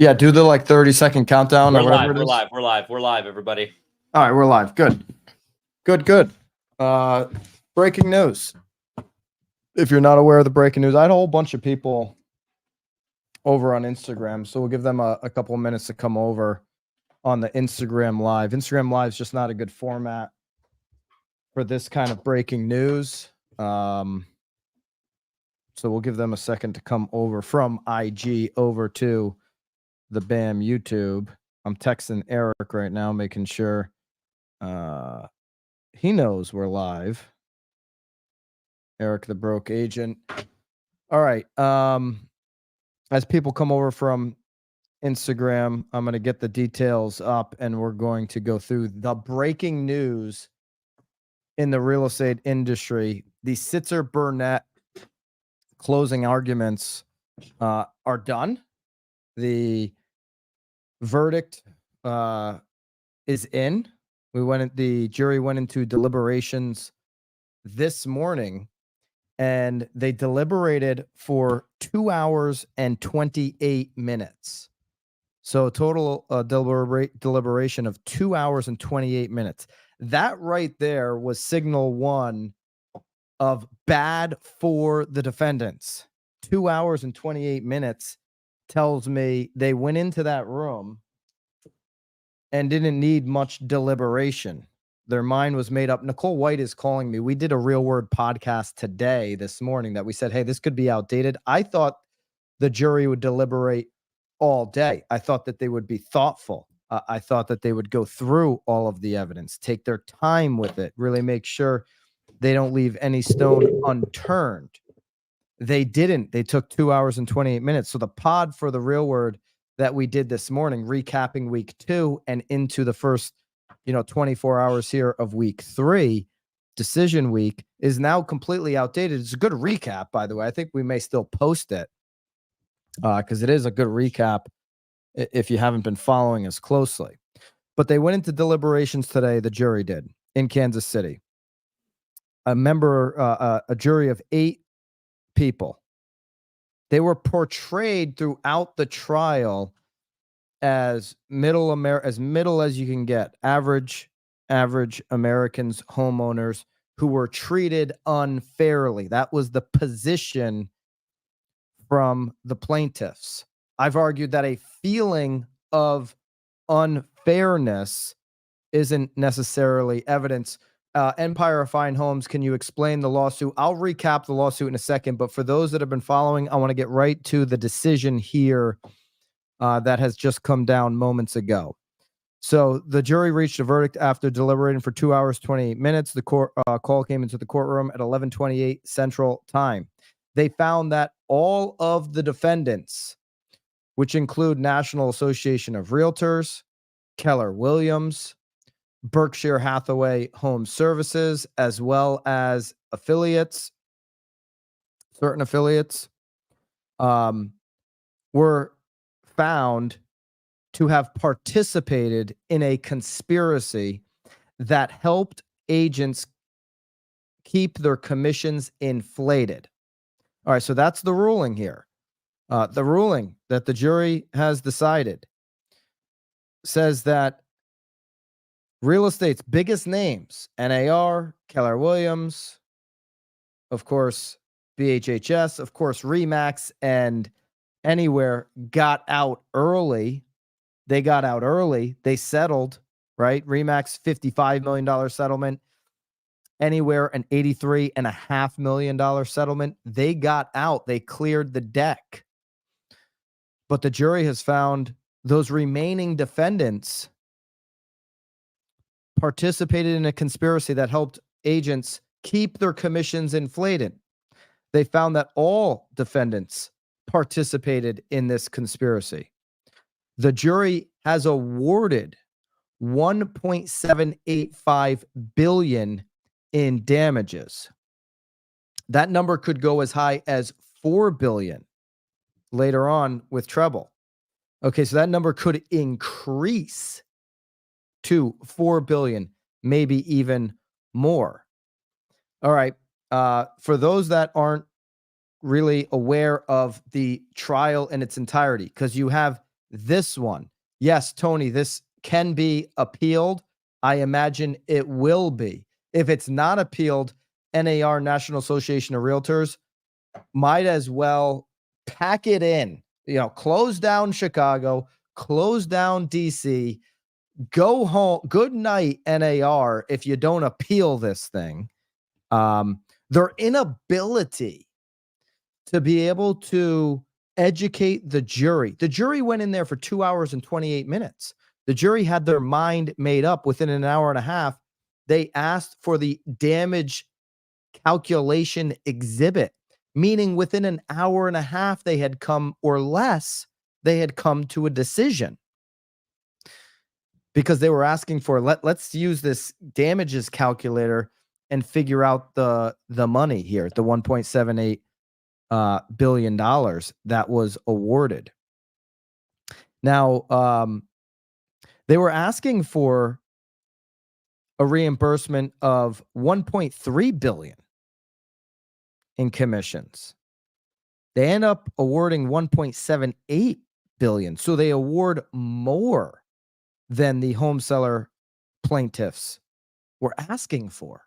Yeah, do the 30-second countdown or whatever it is. We're live, everybody. All right, we're live. Good. Breaking news. If you're not aware of the breaking news, I had a whole bunch of people over on Instagram, so we'll give them a couple of minutes to come over on the Instagram Live. Instagram Live is just not a good format for this kind of breaking news. So we'll give them a second to come over from IG over to the BAM YouTube. I'm texting Eric right now, making sure he knows we're live. Eric, the broke agent. All right. As people come over from Instagram, I'm going to get the details up and we're going to go through the breaking news in the real estate industry. The Sitzer Burnett closing arguments are done. The verdict is in. The jury went into deliberations this morning and they deliberated for 2 hours and 28 minutes. So a total deliberation of 2 hours and 28 minutes. That right there was signal one of bad for the defendants. 2 hours and 28 minutes tells me they went into that room and didn't need much deliberation. Their mind was made up. Nicole White is calling me. We did a Real Word podcast this morning that we said, hey, this could be outdated. I thought the jury would deliberate all day. I thought that they would be thoughtful. I thought that they would go through all of the evidence, take their time with it, really make sure they don't leave any stone unturned. They didn't. They took 2 hours and 28 minutes. So the pod for the Real Word that we did this morning, recapping week 2 and into the first 24 hours here of week 3, decision week, is now completely outdated. It's a good recap, by the way. I think we may still post it because it is a good recap if you haven't been following us closely. But they went into deliberations today, the jury did, in Kansas City. A jury of 8 people. They were portrayed throughout the trial as middle as you can get, average Americans, homeowners who were treated unfairly. That was the position from the plaintiffs. I've argued that a feeling of unfairness isn't necessarily evidence. Empire of Fine Homes, can you explain the lawsuit? I'll recap the lawsuit in a second, but for those that have been following, I want to get right to the decision here that has just come down moments ago. So the jury reached a verdict after deliberating for 2 hours, 28 minutes. The court call came into the courtroom at 11:28 Central Time. They found that all of the defendants, which include National Association of Realtors, Keller Williams, Berkshire Hathaway Home Services, as well as certain affiliates, were found to have participated in a conspiracy that helped agents keep their commissions inflated. All right, so that's the ruling here. The ruling that the jury has decided says that real estate's biggest names, NAR, Keller Williams, of course, BHHS, of course, RE/MAX, and Anywhere got out early. They got out early. They settled, right? RE/MAX, $55 million settlement. Anywhere, an $83.5 million settlement. They got out. They cleared the deck. But the jury has found those remaining defendants participated in a conspiracy that helped agents keep their commissions inflated. They found that all defendants participated in this conspiracy. The jury has awarded $1.785 billion in damages. That number could go as high as $4 billion later on with treble. Okay, so that number could increase to $4 billion, maybe even more. All right. For those that aren't really aware of the trial in its entirety, because you have this one. Yes, Tony, this can be appealed. I imagine it will be. If it's not appealed, NAR, National Association of Realtors, might as well pack it in. Close down Chicago, close down DC, go home. Good night, NAR, if you don't appeal this thing. Their inability to be able to educate the jury. The jury went in there for 2 hours and 28 minutes. The jury had their mind made up within an hour and a half. They asked for the damage calculation exhibit, meaning within an hour and a half, they had come to a decision. Because they were asking for, let's use this damages calculator and figure out the money here, the $1.78 billion that was awarded. Now, they were asking for a reimbursement of $1.3 billion in commissions. They end up awarding $1.78 billion. So they award more than the home seller plaintiffs were asking for.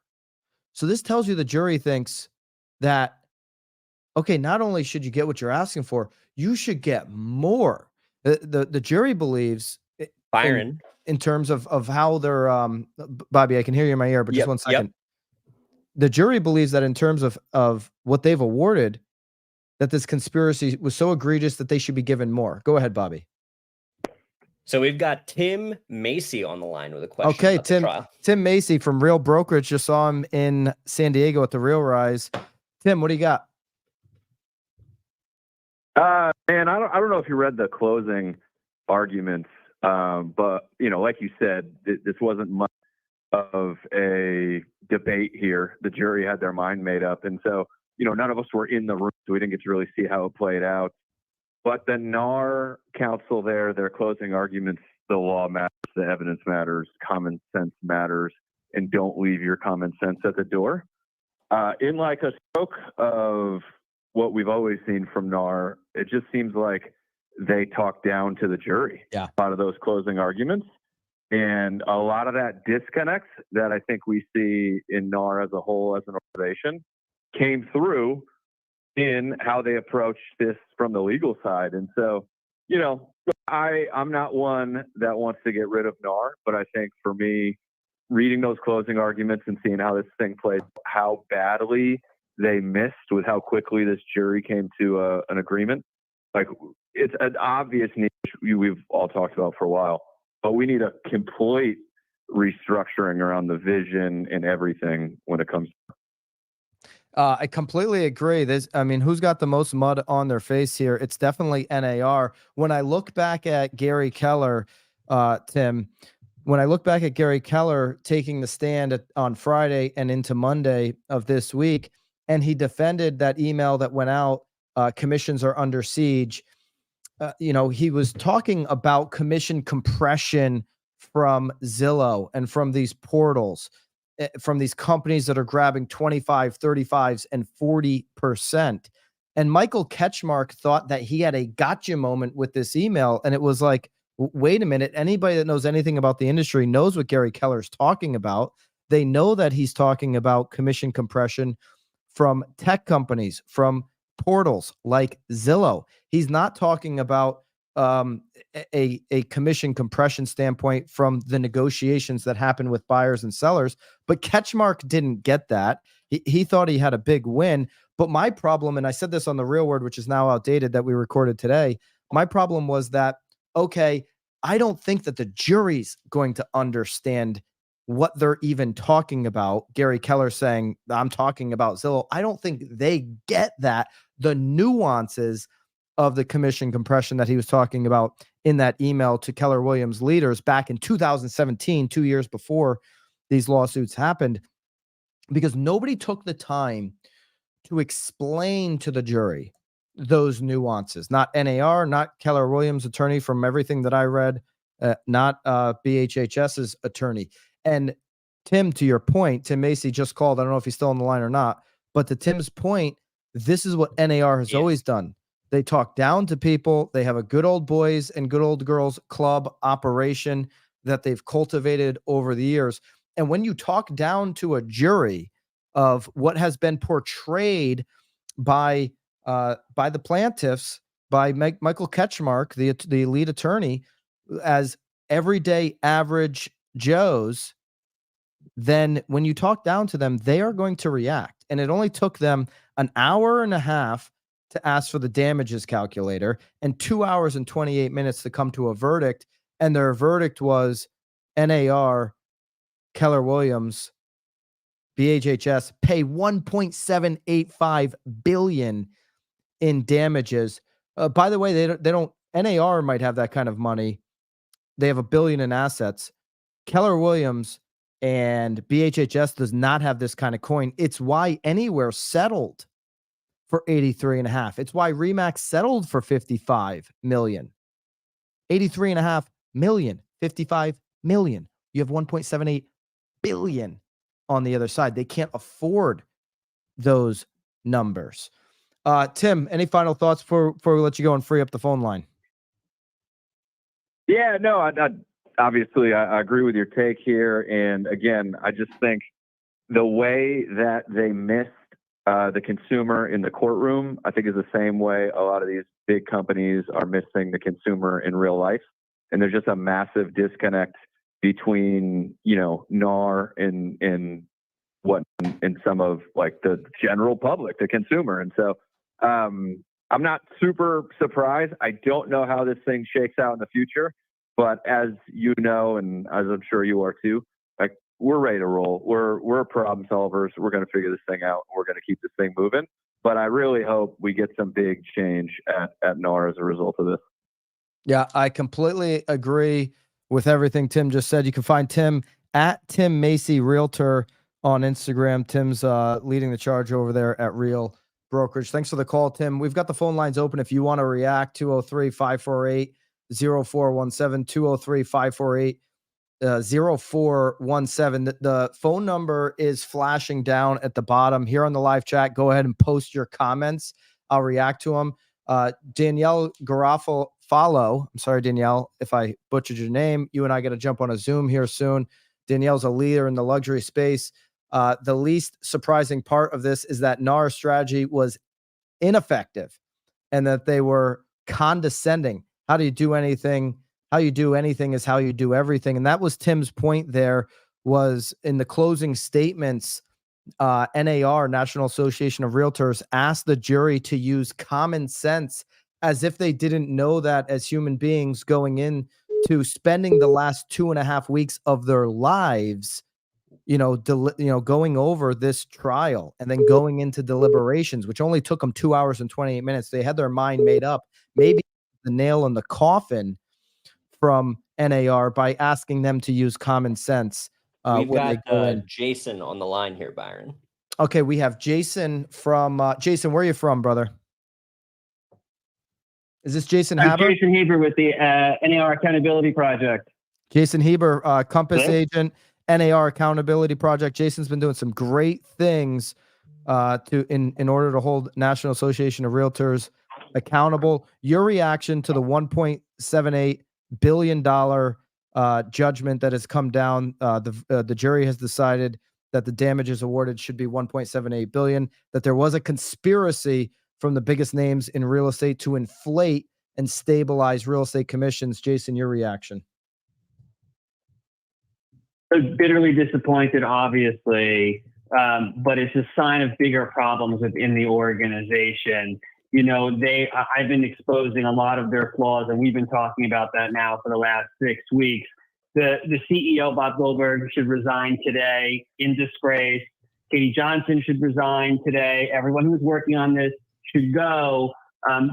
So this tells you the jury thinks that, okay, not only should you get what you're asking for, you should get more. The jury believes Byron, in terms of how they're Bobby, I can hear you in my ear, but just 1 second. The jury believes that in terms of what they've awarded, that this conspiracy was so egregious that they should be given more. Go ahead, Bobby. So we've got Tim Macy on the line with a question. Okay, about the trial. Tim Macy from Real Brokerage. Just saw him in San Diego at the Real Rise. Tim, what do you got? Man, I don't know if you read the closing arguments, but like you said, this wasn't much of a debate here. The jury had their mind made up, and so none of us were in the room, so we didn't get to really see how it played out. But the NAR counsel there, their closing arguments, the law matters, the evidence matters, common sense matters, and don't leave your common sense at the door. In like a stroke of what we've always seen from NAR, it just seems like they talk down to the jury. Yeah. A lot of those closing arguments. And a lot of that disconnect that I think we see in NAR as a whole, as an organization, came through in how they approach this from the legal side. And so, I'm not one that wants to get rid of NAR, but I think for me, reading those closing arguments and seeing how this thing played, how badly they missed with how quickly this jury came to an agreement. Like, it's an obvious need we've all talked about for a while, but we need a complete restructuring around the vision and everything when it comes. I completely agree. Who's got the most mud on their face here? It's definitely NAR. When I look back at Gary Keller, Tim, when I look back at Gary Keller taking the stand on Friday and into Monday of this week, and he defended that email that went out, commissions are under siege. He was talking about commission compression from Zillow and from these portals, from these companies that are grabbing 25, 35s, and 40%. And Michael Ketchmark thought that he had a gotcha moment with this email. And it was like, wait a minute. Anybody that knows anything about the industry knows what Gary Keller's talking about. They know that he's talking about commission compression from tech companies, from portals like Zillow. He's not talking about a commission compression standpoint from the negotiations that happen with buyers and sellers. But Ketchmark didn't get that. He thought he had a big win. But my problem, and I said this on the Real Word, which is now outdated, that we recorded today, my problem was that, okay, I don't think that the jury's going to understand what they're even talking about. Gary Keller saying, I'm talking about Zillow. I don't think they get that, the nuances of the commission compression that he was talking about in that email to Keller Williams leaders back in 2017, 2 years before these lawsuits happened, because nobody took the time to explain to the jury those nuances. Not NAR, not Keller Williams' attorney, from everything that I read, not BHHS's attorney. And Tim, to your point, Tim Macy just called. I don't know if he's still on the line or not, but to Tim's point, this is what NAR has always done. They talk down to people. They have a good old boys and good old girls club operation that they've cultivated over the years. And when you talk down to a jury of what has been portrayed by the plaintiffs, by Michael Ketchmark, the lead attorney, as everyday average Joes, then when you talk down to them, they are going to react. And it only took them an hour and a half to ask for the damages calculator and 2 hours and 28 minutes to come to a verdict. And their verdict was NAR, Keller Williams, BHHS pay $1.785 billion in damages. By the way, they don't. NAR might have that kind of money. They have $1 billion in assets. Keller Williams and BHHS does not have this kind of coin. It's why Anywhere settled for 83.5. It's why Remax settled for 55 million. 83.5 million, 55 million. You have 1.78 billion on the other side. They can't afford those numbers. Tim, any final thoughts before we let you go and free up the phone line? Yeah, no, obviously I agree with your take here. And again, I just think the way that they missed the consumer in the courtroom, I think is the same way a lot of these big companies are missing the consumer in real life. And there's just a massive disconnect between, NAR and what in some of like the general public, the consumer. And so I'm not super surprised. I don't know how this thing shakes out in the future, but as you know, and as I'm sure you are too, like we're ready to roll. We're problem solvers. We're going to figure this thing out. We're going to keep this thing moving. But I really hope we get some big change at NAR as a result of this. Yeah, I completely agree with everything Tim just said. You can find Tim at Tim Macy Realtor on Instagram. Tim's leading the charge over there at Real Brokerage. Thanks for the call, Tim. We've got the phone lines open if you want to react. 203-548-0417, 203-548-0417. The phone number is flashing down at the bottom here on the live chat. Go ahead and post your comments. I'll react to them. Danielle Garofalo, I'm sorry, Danielle, if I butchered your name. You and I got to jump on a Zoom here soon. Danielle's a leader in the luxury space. The least surprising part of this is that NAR's strategy was ineffective and that they were condescending. How do you do anything? How you do anything is how you do everything. And that was Tim's point there, was in the closing statements, NAR, National Association of Realtors, asked the jury to use common sense as if they didn't know that as human beings going into spending the last 2.5 weeks of their lives, going over this trial and then going into deliberations, which only took them 2 hours and 28 minutes. They had their mind made up. Maybe the nail in the coffin from NAR by asking them to use common sense. We've got Jason on the line here, Byron. Okay, we have Jason from Jason. Where are you from, brother? Is this Jason Haber? Jason Heber with the NAR Accountability Project. Jason Heber, Compass agent, NAR Accountability Project. Jason's been doing some great things in order to hold National Association of Realtors accountable. Your reaction to the $1.78 billion judgment that has come down. The jury has decided that the damages awarded should be $1.78 billion, that there was a conspiracy from the biggest names in real estate to inflate and stabilize real estate commissions. Jason, your reaction? I was bitterly disappointed, obviously, but it's a sign of bigger problems within the organization. I've been exposing a lot of their flaws, and we've been talking about that now for the last 6 weeks. The CEO, Bob Goldberg, should resign today in disgrace. Katie Johnson should resign today. Everyone who's working on this should go.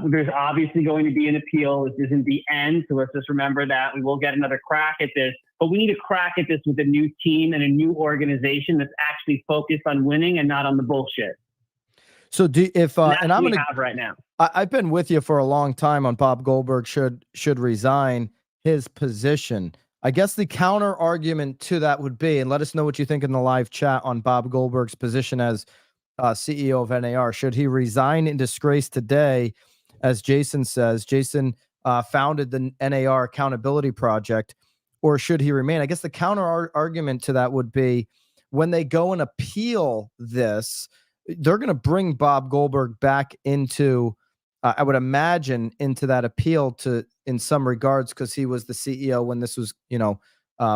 There's obviously going to be an appeal. This isn't the end, so let's just remember that. We will get another crack at this, but we need to crack at this with a new team and a new organization that's actually focused on winning and not on the bullshit. So and I'm going to have right now. I've been with you for a long time on Bob Goldberg should resign his position. I guess the counter argument to that would be, and let us know what you think in the live chat on Bob Goldberg's position as CEO of NAR. Should he resign in disgrace today as Jason says. Jason founded the NAR Accountability Project, or should he remain? I guess the counter argument to that would be when they go and appeal this, they're going to bring Bob Goldberg back into, I would imagine, into that appeal to, in some regards, because he was the CEO when this was,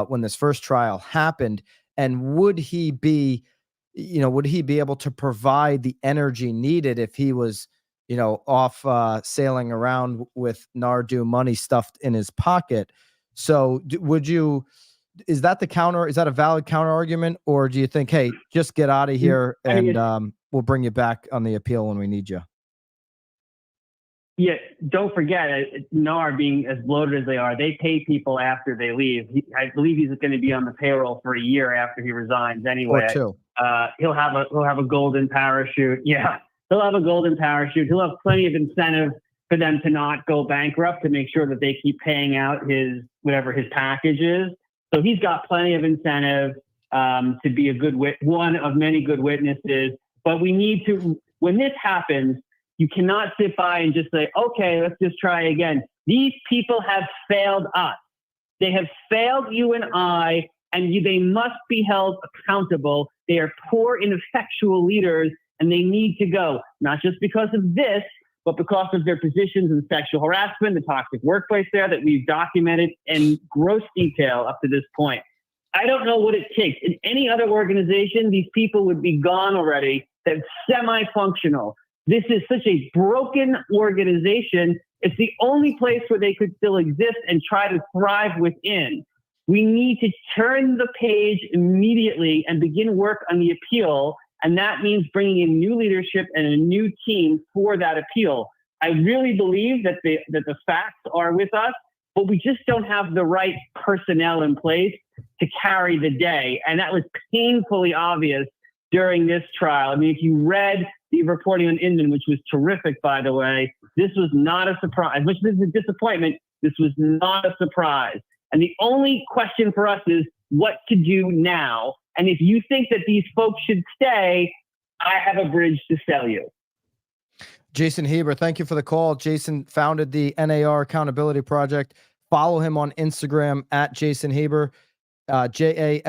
when this first trial happened. And would he be able to provide the energy needed if he was, off sailing around with Nardu money stuffed in his pocket? So is that a valid counter argument, or do you think, hey, just get out of here and we'll bring you back on the appeal when we need you? Yeah, don't forget, NAR being as bloated as they are, they pay people after they leave. I believe he's going to be on the payroll for a year after he resigns anyway. Or two. He'll have a golden parachute. Yeah, he'll have a golden parachute. He'll have plenty of incentive for them to not go bankrupt, to make sure that they keep paying out his package is. So he's got plenty of incentive to be one of many good witnesses. But we need to, when this happens, you cannot sit by and just say, okay, let's just try again. These people have failed us. They have failed you and I, and they must be held accountable. They are poor, ineffectual leaders, and they need to go, not just because of this, but because of their positions in sexual harassment, the toxic workplace there that we've documented in gross detail up to this point. I don't know what it takes. In any other organization, these people would be gone already. They're semi-functional. This is such a broken organization. It's the only place where they could still exist and try to thrive within. We need to turn the page immediately and begin work on the appeal. And that means bringing in new leadership and a new team for that appeal. I really believe that the facts are with us, but we just don't have the right personnel in place to carry the day. And that was painfully obvious during this trial. I mean, if you read the reporting on Inman, which was terrific, by the way, this was not a surprise. As much as this is a disappointment, this was not a surprise. And the only question for us is what to do now. And if you think that these folks should stay, I have a bridge to sell you. Jason Heber, thank you for the call. Jason founded the NAR Accountability Project. Follow him on Instagram at Jason Heber, JASONHABER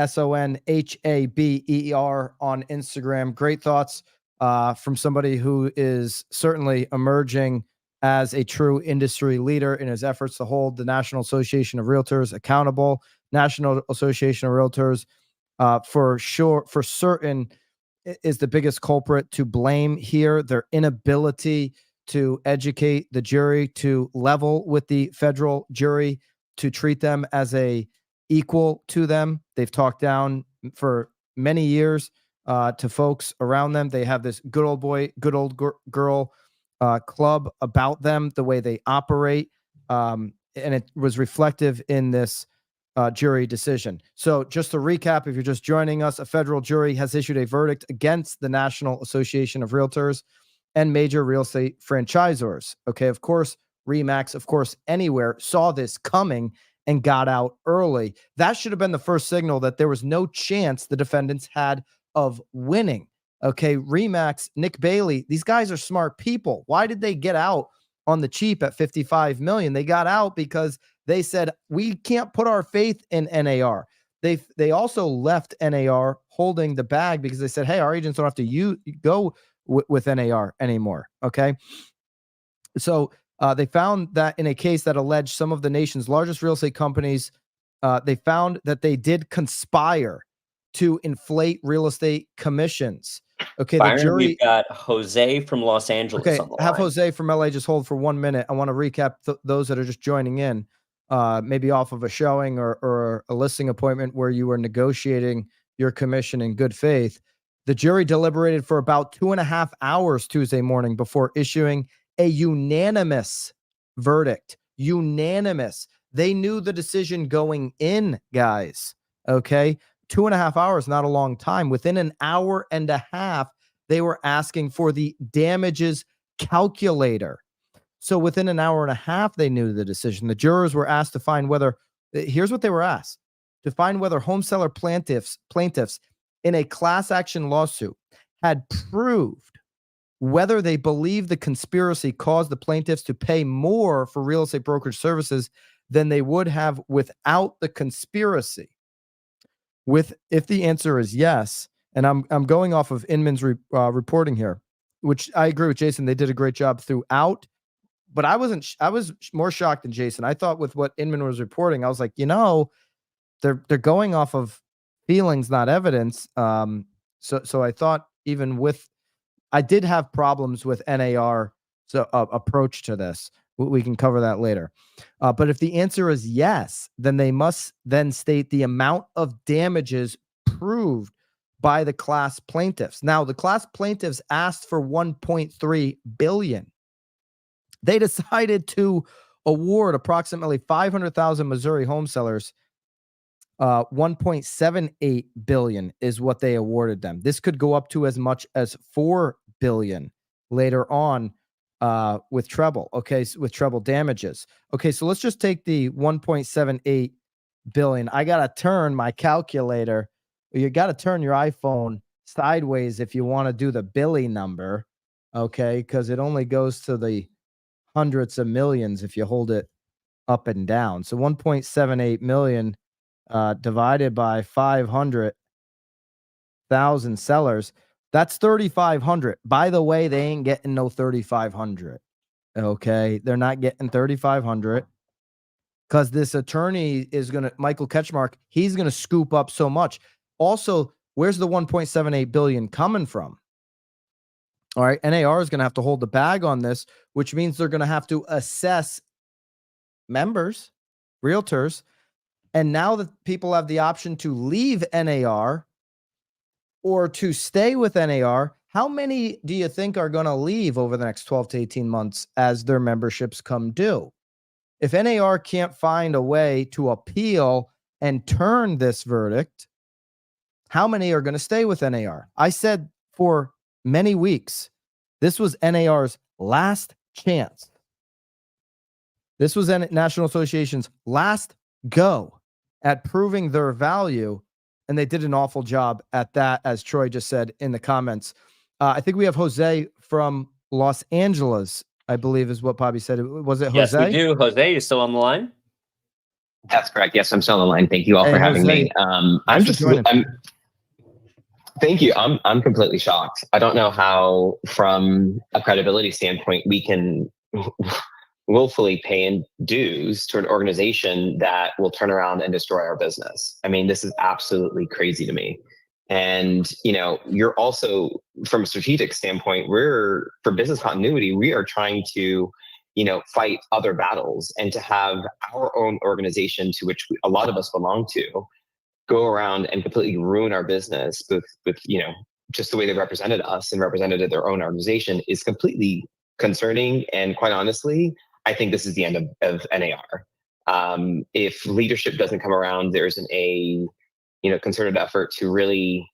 on Instagram. Great thoughts from somebody who is certainly emerging as a true industry leader in his efforts to hold the National Association of Realtors accountable. National Association of Realtors, for certain, is the biggest culprit to blame here. Their inability to educate the jury, to level with the federal jury, to treat them as a equal to them. They've talked down for many years to folks around them. They have this good old boy, good old girl club about them, the way they operate. And it was reflective in this jury decision. So just to recap, if you're just joining us, a federal jury has issued a verdict against the National Association of Realtors and major real estate franchisors. Okay, of course, RE/MAX, of course, Anywhere saw this coming and got out early. That should have been the first signal that there was no chance the defendants had of winning. Okay, RE/MAX, Nick Bailey, these guys are smart people. Why did they get out on the cheap at $55 million? They got out because they said, we can't put our faith in NAR. They also left NAR holding the bag because they said, hey, our agents don't have to go with NAR anymore. Okay. So they found that in a case that alleged some of the nation's largest real estate companies, they found that they did conspire to inflate real estate commissions. Okay, Byron, the jury. We've got Jose from Los Angeles. Okay, on the have line. Jose from LA just hold for 1 minute. I want to recap those that are just joining in, maybe off of a showing or a listing appointment where you were negotiating your commission in good faith. The jury deliberated for about 2.5 hours Tuesday morning before issuing a unanimous verdict. Unanimous. They knew the decision going in, guys. Okay. 2.5 hours, not a long time. Within an hour and a half, they were asking for the damages calculator. So within an hour and a half, they knew the decision. The jurors were asked to find whether, here's what they were asked, to find whether home seller plaintiffs in a class action lawsuit had proved whether they believe the conspiracy caused the plaintiffs to pay more for real estate brokerage services than they would have without the conspiracy. If the answer is yes, and I'm going off of Inman's reporting here, which I agree with Jason, they did a great job throughout, but I was more shocked than Jason. I thought with what Inman was reporting, I was like, they're going off of feelings, not evidence. So I thought I did have problems with NAR approach to this. We can cover that later. But if the answer is yes, then they must then state the amount of damages proved by the class plaintiffs. Now, the class plaintiffs asked for $1.3 billion. They decided to award approximately 500,000 Missouri home sellers. $1.78 billion is what they awarded them. This could go up to as much as $4 billion later on with treble. Okay, so with treble damages. Okay, so let's just take the 1.78 billion. I gotta turn my calculator. You gotta turn your iPhone sideways if you want to do the Billy number. Okay, because it only goes to the hundreds of millions if you hold it up and down. So 1.78 million divided by 500,000 sellers, that's 3,500. By the way, they ain't getting no 3,500. Okay, they're not getting 3,500 because this attorney is Michael Ketchmark, he's gonna scoop up so much. Also, where's the 1.78 billion coming from? All right, NAR is gonna have to hold the bag on this, which means they're gonna have to assess members, realtors. And now that people have the option to leave NAR or to stay with NAR, how many do you think are going to leave over the next 12 to 18 months as their memberships come due? If NAR can't find a way to appeal and turn this verdict, how many are going to stay with NAR? I said for many weeks, this was NAR's last chance. This was National Association's last go at proving their value, and they did an awful job at that, as Troy just said in the comments. I think we have Jose from Los Angeles, I believe is what Bobby said. Was it Jose? Yes, we do. Jose, you still on the line? That's correct. Yes, I'm still on the line. Thank you all for having Jose, me. Thank you. I'm completely shocked. I don't know how, from a credibility standpoint, we can willfully pay in dues to an organization that will turn around and destroy our business. I mean, this is absolutely crazy to me. And, you're also, from a strategic standpoint, for business continuity, we are trying to, fight other battles and to have our own organization to which a lot of us belong to go around and completely ruin our business with just the way they represented us and represented their own organization is completely concerning. And quite honestly, I think this is the end of NAR. If leadership doesn't come around, there isn't a concerted effort to really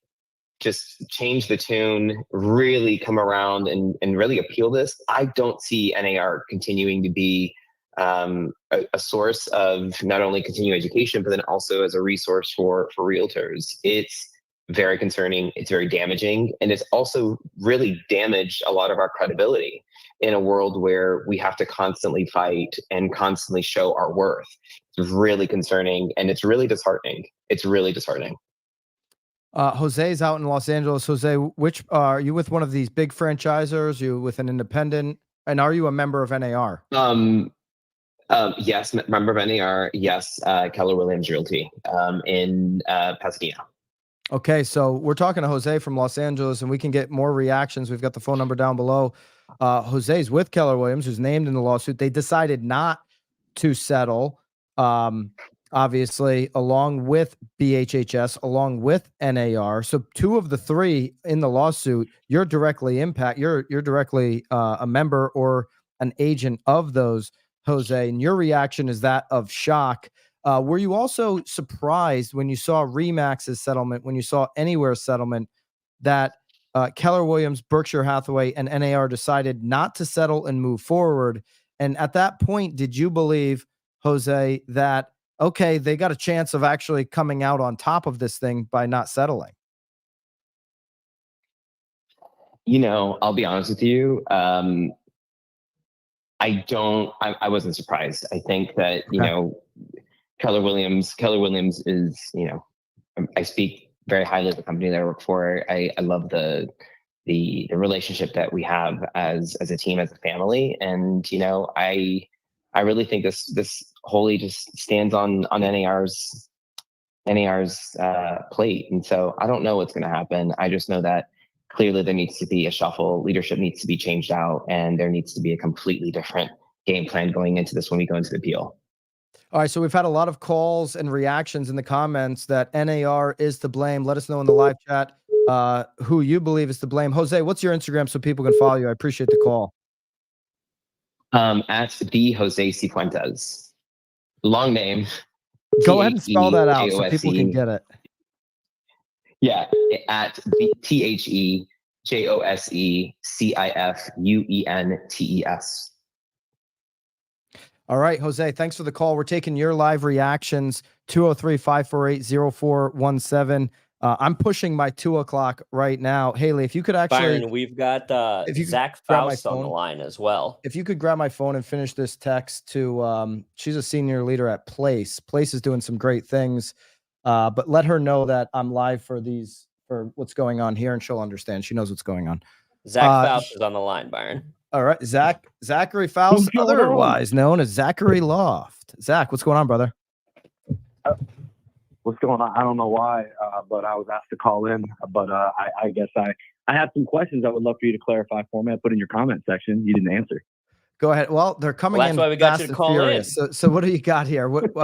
just change the tune, really come around and really appeal this. I don't see NAR continuing to be a source of not only continuing education, but then also as a resource for realtors. It's very concerning. It's very damaging. And it's also really damaged a lot of our credibility in a world where we have to constantly fight and constantly show our worth. It's really concerning and it's really disheartening. It's really disheartening. Jose's out in Los Angeles. Jose, which are you with one of these big franchisors? Are you with an independent? And are you a member of NAR? Yes, member of NAR. Yes, Keller Williams Realty in Pasadena. Okay, so we're talking to Jose from Los Angeles, and we can get more reactions. We've got the phone number down below. Jose's with Keller Williams, who's named in the lawsuit. They decided not to settle, obviously, along with BHHS, along with NAR. So two of the three in the lawsuit, you're directly You're directly a member or an agent of those, Jose, and your reaction is that of shock. Were you also surprised when you saw Remax's settlement, when you saw Anywhere's settlement, that Keller Williams, Berkshire Hathaway, and NAR decided not to settle and move forward? And at that point, did you believe, Jose, that, okay, they got a chance of actually coming out on top of this thing by not settling? I'll be honest with you. I wasn't surprised. I think that, Keller Williams is, I speak very highly of the company that I work for. I love the relationship that we have as a team, as a family. And, I really think this wholly just stands on NAR's plate. And so I don't know what's going to happen. I just know that clearly there needs to be a shuffle. Leadership needs to be changed out, and there needs to be a completely different game plan going into this when we go into the appeal. All right, so we've had a lot of calls and reactions in the comments that NAR is to blame. Let us know in the live chat who you believe is to blame. Jose, what's your Instagram so people can follow you? I appreciate the call. At the Jose Cifuentes. Long name. Go ahead and spell that out so people can get it. Yeah, at TheJoseCifuentes. All right, Jose, thanks for the call. We're taking your live reactions, 203-548-0417. I'm pushing my 2 o'clock right now. Haley, if you could actually... Byron, we've got Zach grab my Faust on the line as well. If you could grab my phone and finish this text to... she's a senior leader at Place. Place is doing some great things, but let her know that I'm live for what's going on here, and she'll understand. She knows what's going on. Zach Faust is on the line, Byron. All right, Zachary Faust, otherwise known as Zachary Loft. Zach, what's going on, brother? What's going on? I don't know why, but I was asked to call in. But I guess I have some questions I would love for you to clarify for me. I put in your comment section. You didn't answer. Go ahead. Well, they're coming in. That's why we got you to call in. So what do you got here? What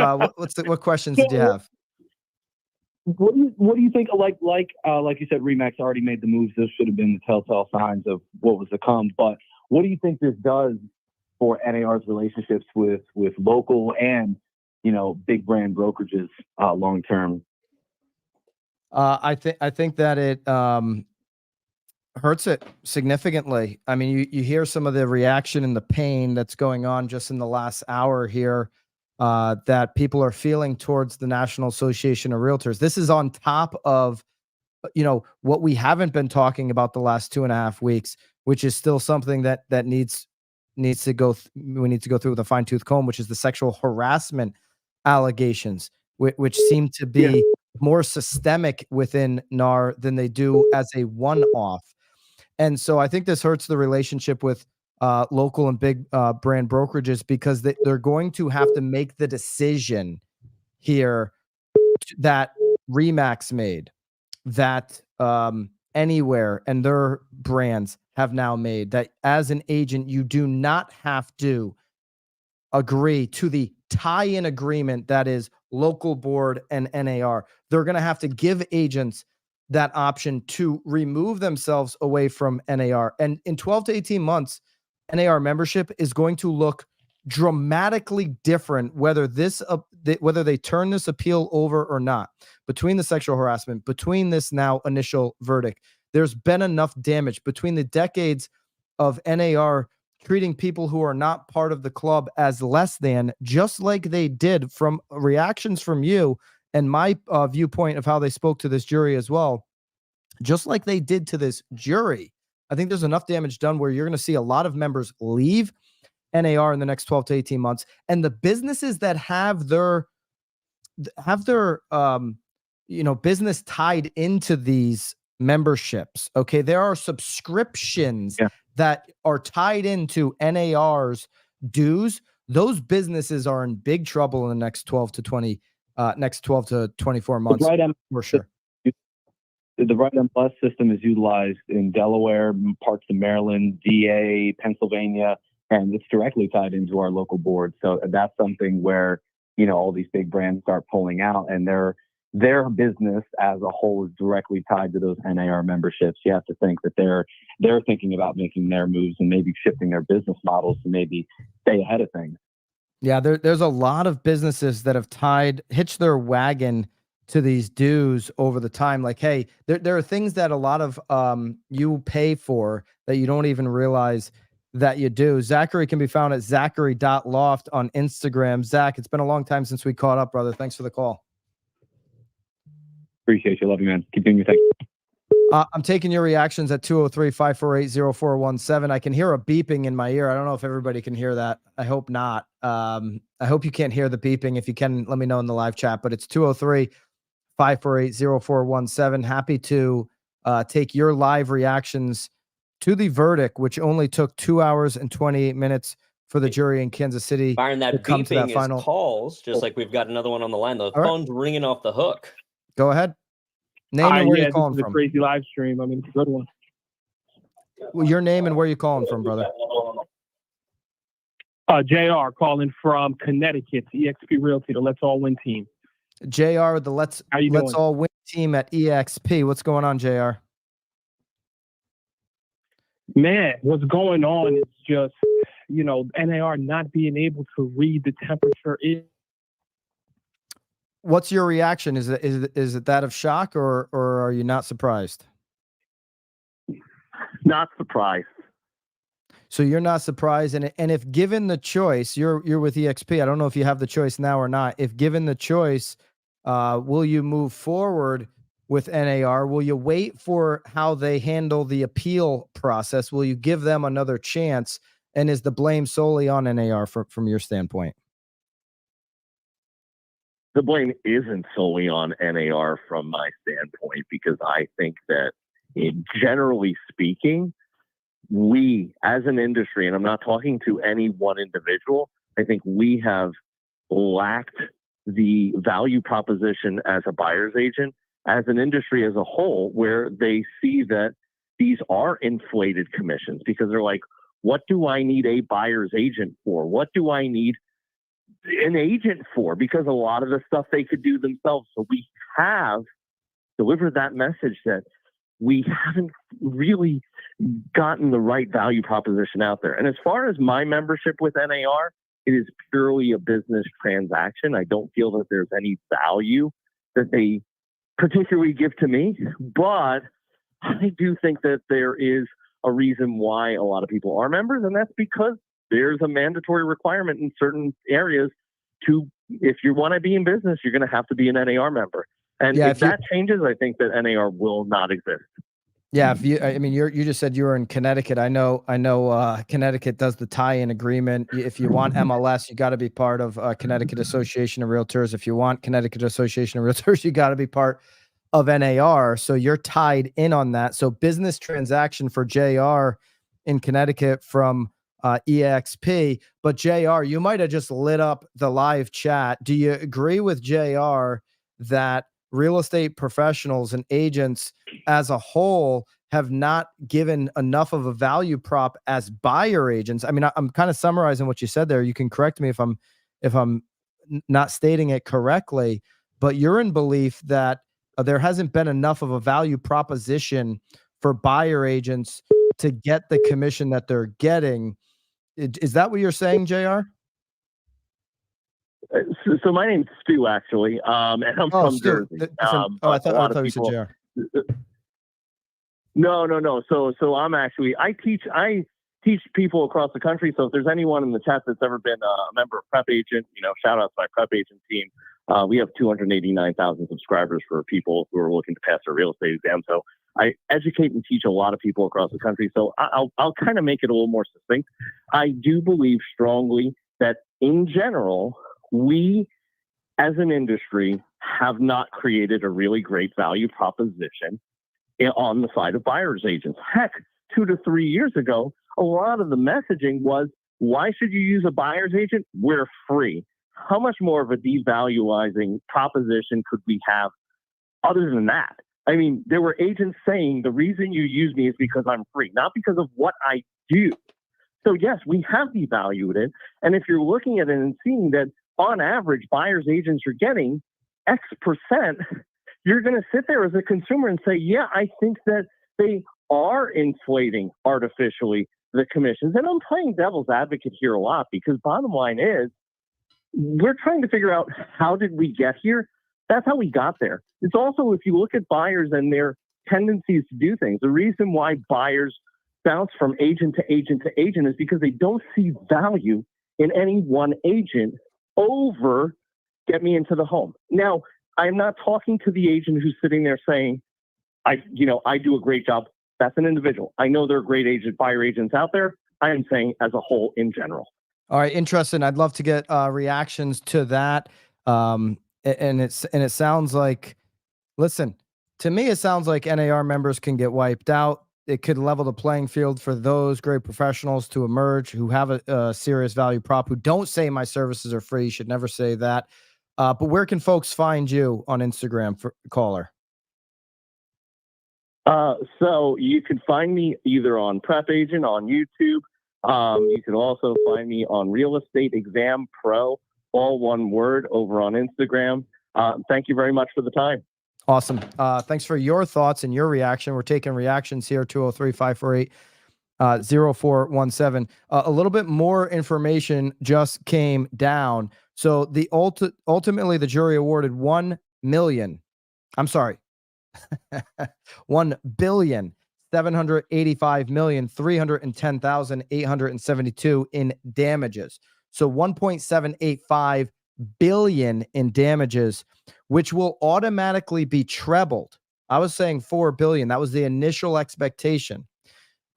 questions did you have? What do you think? Like you said, Remax already made the moves. This should have been the telltale signs of what was to come. But what do you think this does for NAR's relationships with local and big brand brokerages long term? I think that it hurts it significantly. I mean, you hear some of the reaction and the pain that's going on just in the last hour here that people are feeling towards the National Association of Realtors. This is on top of what we haven't been talking about the last 2.5 weeks, which is still something that needs to go. We need to go through with a fine-tooth comb, which is the sexual harassment allegations, which seem to be more systemic within NAR than they do as a one-off. And so I think this hurts the relationship with local and big brand brokerages, because they're going to have to make the decision here that Remax made, that Anywhere and their brands have now made, that as an agent, you do not have to agree to the tie-in agreement that is local board and NAR. They're going to have to give agents that option to remove themselves away from NAR. And in 12 to 18 months, NAR membership is going to look dramatically different, whether they turn this appeal over or not. Between the sexual harassment, between this now initial verdict, there's been enough damage between the decades of NAR treating people who are not part of the club as less than, just like they did from reactions from you and my viewpoint of how they spoke to this jury as well, just like they did to this jury. I think there's enough damage done where you're going to see a lot of members leave NAR in the next 12 to 18 months. And the businesses that have their business tied into these memberships. Okay. There are subscriptions that are tied into NAR's dues. Those businesses are in big trouble in the next 12 to 24 months. For sure. The Right M Plus system is utilized in Delaware, parts of Maryland, DA, Pennsylvania, and it's directly tied into our local board. So that's something where, all these big brands start pulling out, and their business as a whole is directly tied to those NAR memberships. You have to think that they're thinking about making their moves and maybe shifting their business models to maybe stay ahead of things. Yeah, there's a lot of businesses that have hitched their wagon to these dues over the time. Like, hey, there are things that a lot of you pay for that you don't even realize that you do. Zachary can be found at zachary.loft on Instagram. Zach, it's been a long time since we caught up, brother. Thanks for the call. Appreciate you. Love you, man. Keep doing your thing. I'm taking your reactions at 203-548-0417. I can hear a beeping in my ear. I don't know if everybody can hear that. I hope not. I hope you can't hear the beeping. If you can, let me know in the live chat. But it's 203-548-0417. Happy to take your live reactions to the verdict, which only took 2 hours and 28 minutes for the jury in Kansas City. Byron, that to come to beeping that final is calls, just like we've got another one on the line. The right. phone's ringing off the hook. Go ahead. Name and where you're calling this is from. a crazy live stream. I mean, it's a good one. Well, your name and where you calling from, brother. JR calling from Connecticut, EXP Realty, the Let's All Win team. JR, the Let's doing? All Win team at EXP. What's going on, JR? Man, what's going on is just, NAR not being able to read the temperature. What's your reaction? Is it that of shock or are you not surprised? Not surprised. So you're not surprised, and if given the choice, you're with EXP. I don't know if you have the choice now or not. If given the choice, will you move forward with NAR? Will you wait for how they handle the appeal process? Will you give them another chance? And is the blame solely on NAR from your standpoint? The blame isn't solely on NAR from my standpoint, because I think that, generally speaking, we as an industry, and I'm not talking to any one individual, I think we have lacked the value proposition as a buyer's agent, as an industry as a whole, where they see that these are inflated commissions, because they're like, what do I need a buyer's agent for? What do I need an agent for? Because a lot of the stuff they could do themselves. So we have delivered that message that we haven't really gotten the right value proposition out there. And as far as my membership with NAR, it is purely a business transaction. I don't feel that there's any value that they particularly give to me, but I do think that there is a reason why a lot of people are members, and that's because there's a mandatory requirement in certain areas if you want to be in business, you're going to have to be an NAR member. And if that changes, I think that NAR will not exist. Yeah, you just said you were in Connecticut. I know Connecticut does the tie-in agreement. If you want MLS, you got to be part of Connecticut Association of Realtors. If you want Connecticut Association of Realtors, you got to be part of NAR. So you're tied in on that. So business transaction for JR in Connecticut from EXP. But JR, you might have just lit up the live chat. Do you agree with JR that real estate professionals and agents as a whole have not given enough of a value prop as buyer agents? I mean, I'm kind of summarizing what you said there. You can correct me if I'm not stating it correctly, but you're in belief that there hasn't been enough of a value proposition for buyer agents to get the commission that they're getting. Is that what you're saying, JR? So my name's Stu, actually, and I'm from Jersey. I thought you said JR. No. So I teach people across the country. So if there's anyone in the chat that's ever been a member of Prep Agent, shout out to my Prep Agent team. We have 289,000 subscribers for people who are looking to pass their real estate exam. So I educate and teach a lot of people across the country. So I'll kind of make it a little more succinct. I do believe strongly that in general, we as an industry have not created a really great value proposition on the side of buyer's agents. Heck, 2 to 3 years ago, a lot of the messaging was, why should you use a buyer's agent? We're free. How much more of a devaluing proposition could we have other than that? I mean, there were agents saying the reason you use me is because I'm free, not because of what I do. So yes, we have devalued it. And if you're looking at it and seeing that on average, buyer's agents are getting X percent, you're going to sit there as a consumer and say, yeah, I think that they are inflating artificially the commissions. And I'm playing devil's advocate here a lot, because bottom line is, we're trying to figure out, how did we get here? That's how we got there. It's also, if you look at buyers and their tendencies to do things, the reason why buyers bounce from agent to agent to agent is because they don't see value in any one agent over get me into the home. Now, I'm not talking to the agent who's sitting there saying, I do a great job. That's an individual. I know there are great buyer agents out there. I am saying as a whole in general. All right, interesting. I'd love to get reactions to that. And it sounds like, listen, to me, it sounds like NAR members can get wiped out. It could level the playing field for those great professionals to emerge who have a serious value prop, who don't say my services are free. You should never say that. But where can folks find you on Instagram, for caller? So you can find me either on Prep Agent on YouTube. You can also find me on Real Estate Exam Pro, all one word, over on Instagram. Thank you very much for the time. Awesome. Thanks for your thoughts and your reaction. We're taking reactions here, 203-548-0417. A little bit more information just came down. So ultimately the jury awarded $1,785,310,872 in damages. So $1.785 billion in damages, which will automatically be trebled. I was saying $4 billion. That was the initial expectation.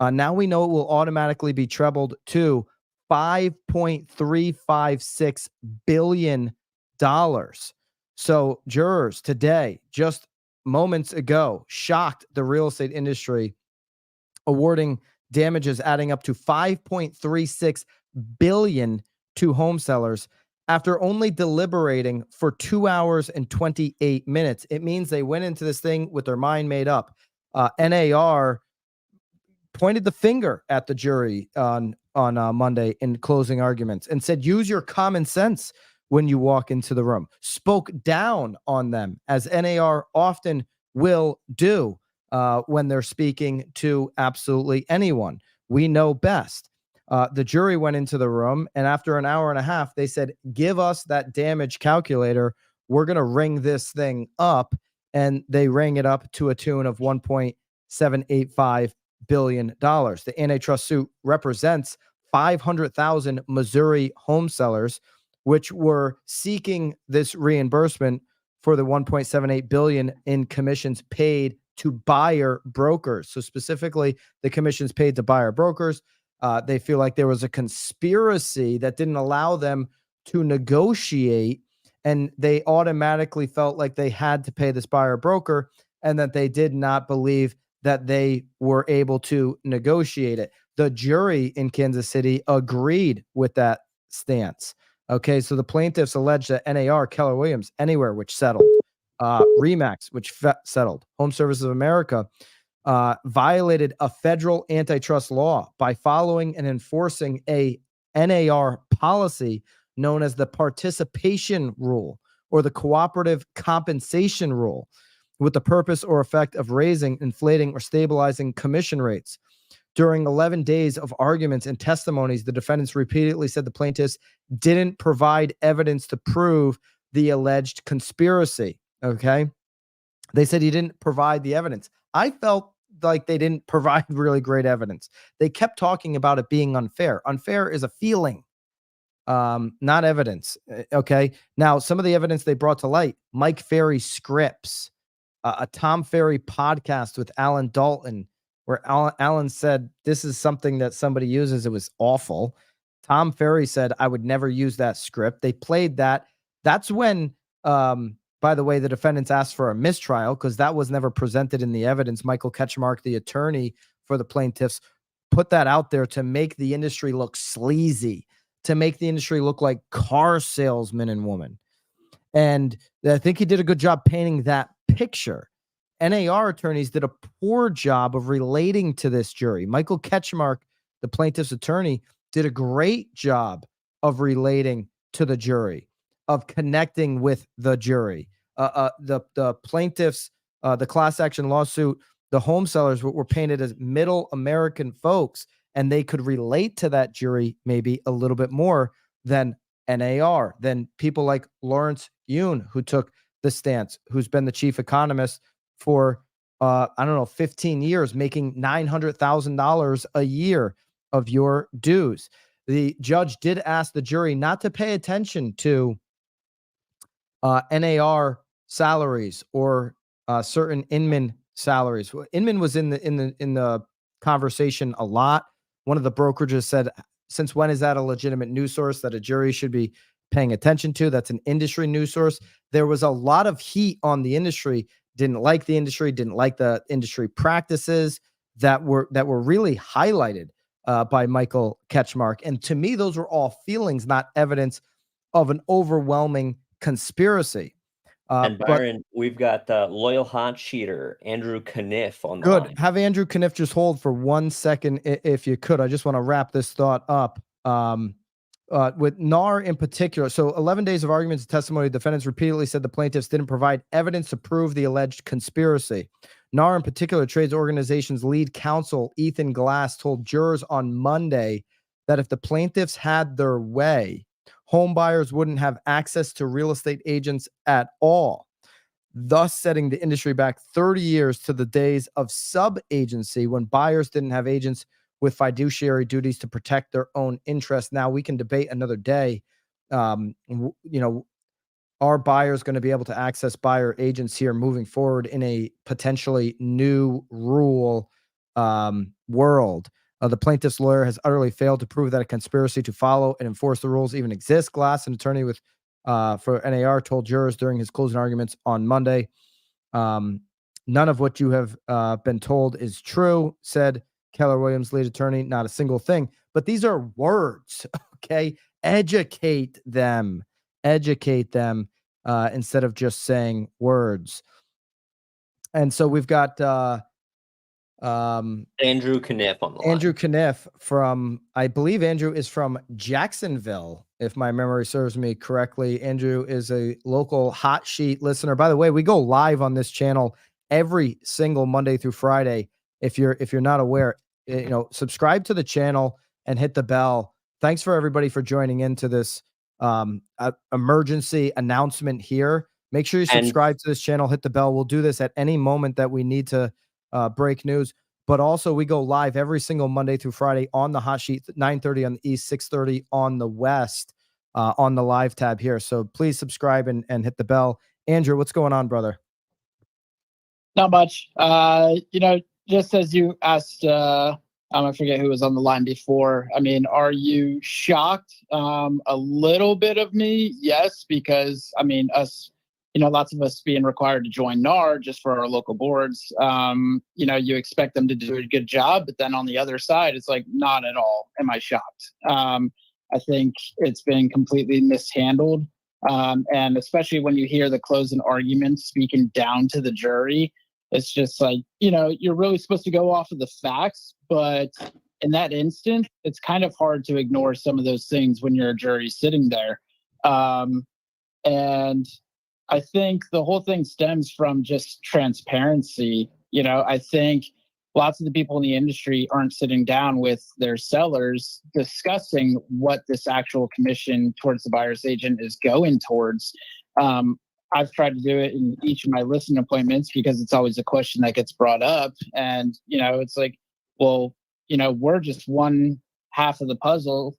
Now we know it will automatically be trebled to $5.356 billion. So jurors today, just moments ago, shocked the real estate industry, awarding damages adding up to $5.36 billion to home sellers after only deliberating for 2 hours and 28 minutes. It means they went into this thing with their mind made up. NAR pointed the finger at the jury on Monday in closing arguments and said, use your common sense when you walk into the room, spoke down on them, as NAR often will do when they're speaking to absolutely anyone. We know best. The jury went into the room, and after an hour and a half, they said, give us that damage calculator. We're going to ring this thing up. And they rang it up to a tune of $1.785 billion. The antitrust suit represents 500,000 Missouri home sellers, which were seeking this reimbursement for the $1.78 billion in commissions paid to buyer brokers. So specifically, the commissions paid to buyer brokers. They feel like there was a conspiracy that didn't allow them to negotiate, and they automatically felt like they had to pay this buyer broker, and that they did not believe that they were able to negotiate it. The jury in Kansas City agreed with that stance. Okay, so the plaintiffs alleged that NAR, Keller Williams, Anywhere, which settled, Remax, which settled, Home Services of America, violated a federal antitrust law by following and enforcing a NAR policy known as the participation rule or the cooperative compensation rule, with the purpose or effect of raising, inflating, or stabilizing commission rates. During 11 days of arguments and testimonies, the defendants repeatedly said the plaintiffs didn't provide evidence to prove the alleged conspiracy. Okay. They said he didn't provide the evidence. I felt like they didn't provide really great evidence. They kept talking about it being unfair. Unfair is a feeling, not evidence. Okay. Now, some of the evidence they brought to light: Mike Ferry scripts, a Tom Ferry podcast with Alan Dalton, where Alan said, this is something that somebody uses. It was awful. Tom Ferry said, I would never use that script. They played that. That's when, by the way, the defendants asked for a mistrial because that was never presented in the evidence. Michael Ketchmark, the attorney for the plaintiffs, put that out there to make the industry look sleazy, to make the industry look like car salesmen and women. And I think he did a good job painting that picture. NAR attorneys did a poor job of relating to this jury. Michael Ketchmark, the plaintiff's attorney, did a great job of relating to the jury, of connecting with the jury. The plaintiffs, the class action lawsuit, the home sellers were painted as middle American folks, and they could relate to that jury maybe a little bit more than NAR, than people like Lawrence Yun, who took the stance, who's been the chief economist for, 15 years, making $900,000 a year of your dues. The judge did ask the jury not to pay attention to NAR salaries or certain Inman salaries. Inman was in the conversation a lot. One of the brokerages said, since when is that a legitimate news source that a jury should be paying attention to? That's an industry news source. There was a lot of heat on the industry, didn't like the industry, didn't like the industry practices that were really highlighted by Michael Ketchmark. And to me, those were all feelings, not evidence of an overwhelming conspiracy. And Byron, we've got loyal hot cheater Andrew Kniff on the good. line. Have Andrew Kniff just hold for 1 second, if you could. I just want to wrap this thought up. With NAR in particular, so 11 days of arguments and testimony, defendants repeatedly said the plaintiffs didn't provide evidence to prove the alleged conspiracy. NAR in particular, trades organization's lead counsel, Ethan Glass, told jurors on Monday that if the plaintiffs had their way, home buyers wouldn't have access to real estate agents at all, thus setting the industry back 30 years to the days of sub-agency when buyers didn't have agents with fiduciary duties to protect their own interests. Now, we can debate another day, are buyers going to be able to access buyer agents here moving forward in a potentially new rule world? The plaintiff's lawyer has utterly failed to prove that a conspiracy to follow and enforce the rules even exists. Glass, an attorney with for NAR, told jurors during his closing arguments on Monday, none of what you have been told is true, said Keller Williams, lead attorney. Not a single thing. But these are words, okay? Educate them instead of just saying words. And so we've got Andrew Kniff on the line. Andrew Kniff from, I believe Andrew is from Jacksonville, if my memory serves me correctly. Andrew is a local hot sheet listener. By the way, we go live on this channel every single Monday through Friday. If you're not aware, subscribe to the channel and hit the bell. Thanks for everybody for joining into this emergency announcement here. Make sure you subscribe to this channel, hit the bell. We'll do this at any moment that we need to break news. But also, we go live every single Monday through Friday on the hot sheet, 9:30 on the East, 6:30 on the West, on the live tab here. So please subscribe and hit the bell. Andrew, what's going on, brother? Not much. Just as you asked, I forget who was on the line before. I mean, are you shocked? A little bit of me, yes, because I mean, lots of us being required to join NAR just for our local boards. You expect them to do a good job, but then on the other side, it's like, not at all. Am I shocked? I think it's been completely mishandled. And especially when you hear the closing arguments speaking down to the jury, it's just like, you're really supposed to go off of the facts, but in that instance, it's kind of hard to ignore some of those things when you're a jury sitting there. And I think the whole thing stems from just transparency. I think lots of the people in the industry aren't sitting down with their sellers discussing what this actual commission towards the buyer's agent is going towards. I've tried to do it in each of my listing appointments because it's always a question that gets brought up. And, it's like, well, we're just one half of the puzzle,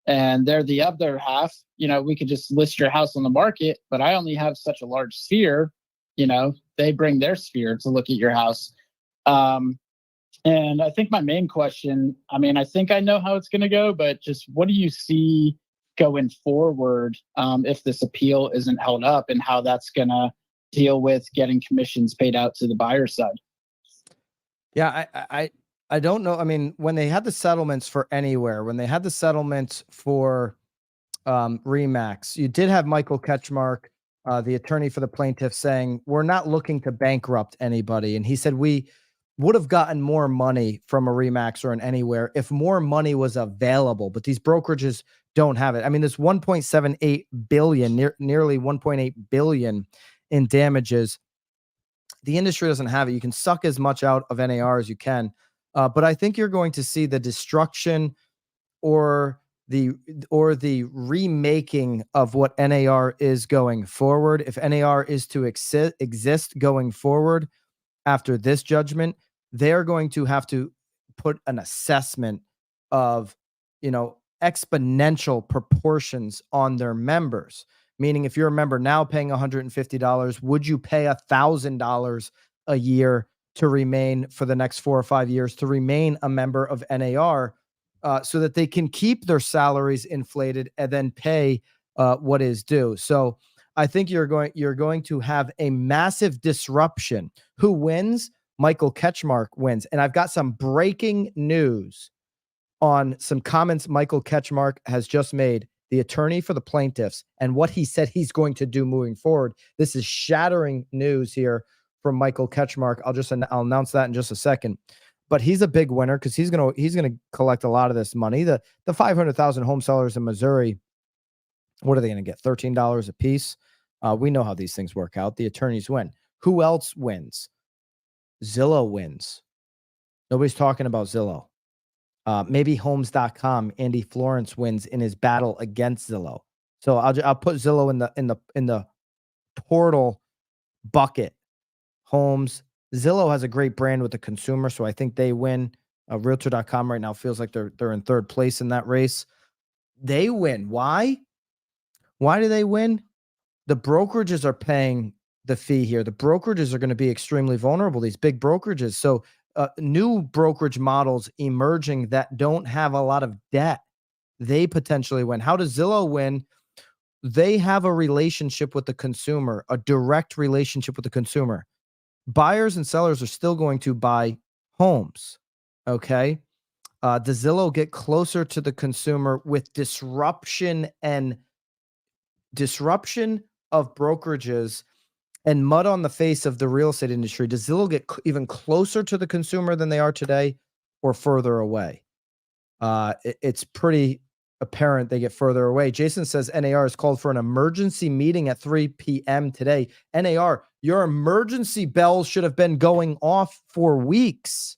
and they're the other half. We could just list your house on the market, but I only have such a large sphere. They bring their sphere to look at your house. And I think my main question, I think I know how it's going to go, but just what do you see going forward if this appeal isn't held up, and how that's going to deal with getting commissions paid out to the buyer side? Yeah, I don't know. When they had the settlements for Anywhere, when they had the settlements for Remax, you did have Michael Ketchmark, the attorney for the plaintiff, saying, we're not looking to bankrupt anybody. And he said, we would have gotten more money from a Remax or an Anywhere if more money was available, but these brokerages don't have it. This 1.78 billion, nearly 1.8 billion in damages. The industry doesn't have it. You can suck as much out of NAR as you can. But I think you're going to see the destruction or the remaking of what NAR is going forward. If NAR is to exist going forward after this judgment, they're going to have to put an assessment of, exponential proportions on their members. Meaning, if you're a member now paying $150, would you pay $1,000 a year to remain for the next 4 or 5 years, to remain a member of NAR, so that they can keep their salaries inflated and then pay what is due. So I think you're going to have a massive disruption. Who wins? Michael Ketchmark wins. And I've got some breaking news on some comments Michael Ketchmark has just made, the attorney for the plaintiffs, and what he said he's going to do moving forward. This is shattering news here from Michael Ketchmark. I'll announce that in just a second. But he's a big winner because he's gonna collect a lot of this money. The 500,000 home sellers in Missouri, what are they gonna get? $13 a piece. We know how these things work out. The attorneys win. Who else wins? Zillow wins. Nobody's talking about Zillow. Maybe Homes.com. Andy Florence wins in his battle against Zillow. So I'll put Zillow in the portal bucket. Homes. Zillow has a great brand with the consumer, so I think they win. Realtor.com right now feels like they're in third place in that race. They win. Why? Why do they win? The brokerages are paying the fee here. The brokerages are going to be extremely vulnerable, these big brokerages. So new brokerage models emerging that don't have a lot of debt, they potentially win. How does Zillow win? They have a relationship with the consumer, a direct relationship with the consumer. Buyers and sellers are still going to buy homes. Okay. Does Zillow get closer to the consumer with disruption of brokerages and mud on the face of the real estate industry? Does Zillow get even closer to the consumer than they are today, or further away? It's pretty apparent they get further away. Jason says NAR has called for an emergency meeting at 3 p.m. today. NAR, your emergency bells should have been going off for weeks.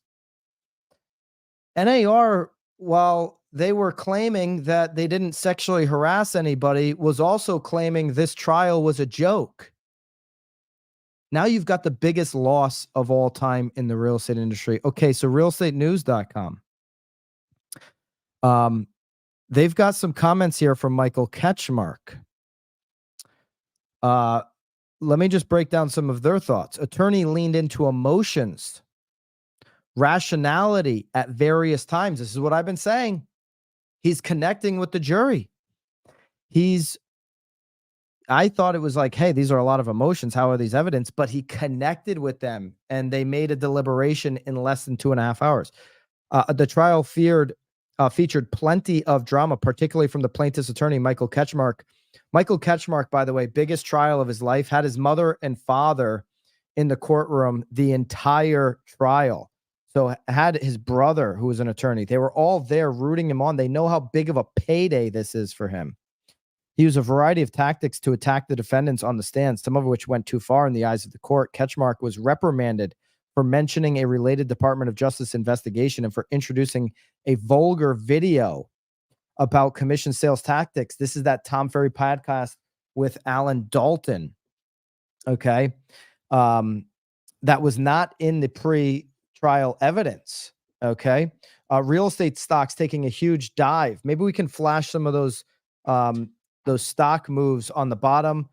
NAR, while they were claiming that they didn't sexually harass anybody, was also claiming this trial was a joke. Now you've got the biggest loss of all time in the real estate industry. Okay, so realestatenews.com. They've got some comments here from Michael Ketchmark. Let me just break down some of their thoughts. Attorney leaned into emotions, rationality at various times. This is what I've been saying. He's connecting with the jury. I thought it was like, hey, these are a lot of emotions. How are these evidence? But he connected with them, and they made a deliberation in less than 2.5 hours. The trial featured plenty of drama, particularly from the plaintiff's attorney, Michael Ketchmark. Michael Ketchmark, by the way, biggest trial of his life, had his mother and father in the courtroom the entire trial. So had his brother, who was an attorney. They were all there rooting him on. They know how big of a payday this is for him. He used a variety of tactics to attack the defendants on the stand, some of which went too far in the eyes of the court. Ketchmark was reprimanded for mentioning a related Department of Justice investigation and for introducing a vulgar video about commission sales tactics. This is that Tom Ferry podcast with Alan Dalton. Okay. That was not in the pre-trial evidence. Okay. Real estate stocks taking a huge dive. Maybe we can flash some of those stock moves on the bottom.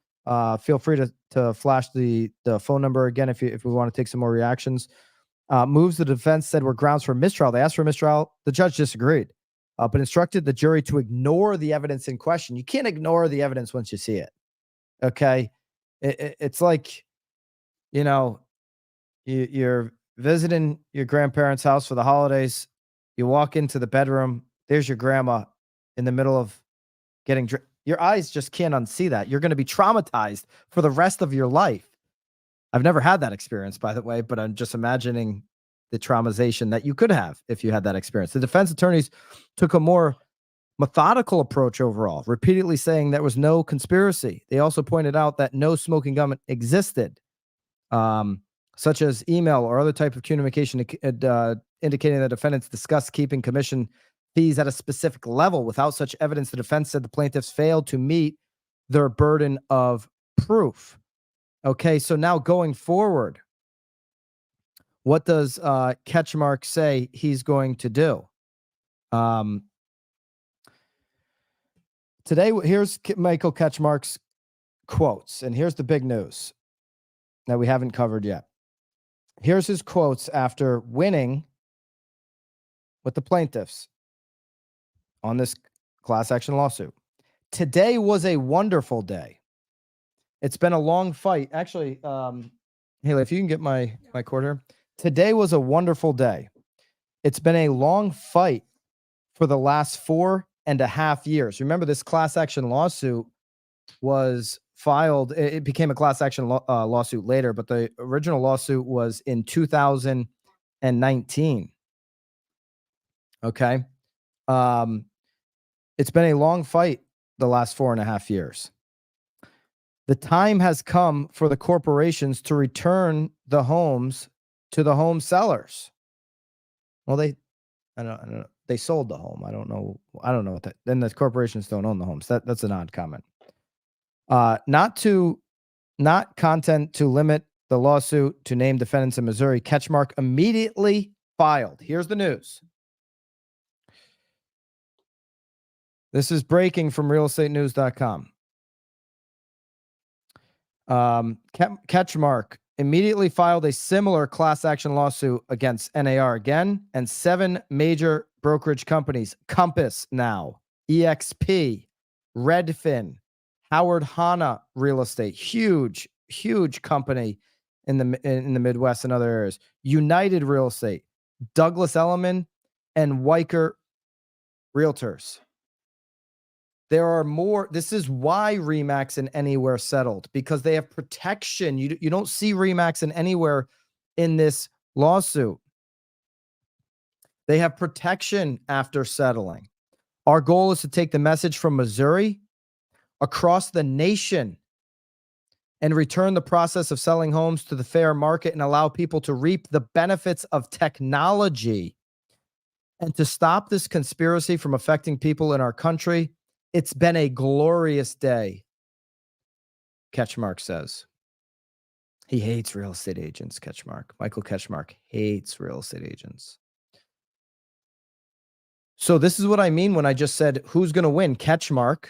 Feel free to flash the phone number again if we want to take some more reactions. Moves the defense said were grounds for mistrial. They asked for mistrial. The judge disagreed, but instructed the jury to ignore the evidence in question. You can't ignore the evidence once you see it. Okay. It's like, you're visiting your grandparents' house for the holidays. You walk into the bedroom. There's your grandma in the middle of getting drunk. Your eyes just can't unsee that. You're going to be traumatized for the rest of your life. I've never had that experience, by the way, but I'm just imagining the traumatization that you could have if you had that experience. The defense attorneys took a more methodical approach overall, repeatedly saying there was no conspiracy. They also pointed out that no smoking gun existed, such as email or other type of communication indicating that defendants discussed keeping commission fees at a specific level. Without such evidence, the defense said the plaintiffs failed to meet their burden of proof. Okay, so now going forward, what does Ketchmark say he's going to do? Today, here's Michael Ketchmark's quotes, and here's the big news that we haven't covered yet. Here's his quotes after winning with the plaintiffs on this class action lawsuit. Today was a wonderful day. It's been a long fight. Actually, Haley, if you can get my cord here. Today was a wonderful day. It's been a long fight for the last 4.5 years. Remember, this class action lawsuit was filed. It became a class action lawsuit later, but the original lawsuit was in 2019. Okay. It's been a long fight the last 4.5 years. The time has come for the corporations to return the homes to the home sellers. Well, I don't know. They sold the home. I don't know what that. Then the corporations don't own the homes. That's an odd comment. Not content to limit the lawsuit to name defendants in Missouri. Catchmark immediately filed. Here's the news. This is breaking from realestatenews.com. Catchmark immediately filed a similar class action lawsuit against NAR again and 7 major brokerage companies: Compass Now, EXP, Redfin, Howard Hanna Real Estate, huge company in the Midwest and other areas, United Real Estate, Douglas Elliman, and Weicker Realtors. There are more. This is why Remax and Anywhere settled, because they have protection. You don't see Remax and Anywhere in this lawsuit. They have protection after settling. Our goal is to take the message from Missouri across the nation and return the process of selling homes to the fair market and allow people to reap the benefits of technology, and to stop this conspiracy from affecting people in our country. It's been a glorious day, Catchmark says. He hates real estate agents, Catchmark. Michael Catchmark hates real estate agents. So this is what I mean when I just said, who's going to win? Catchmark.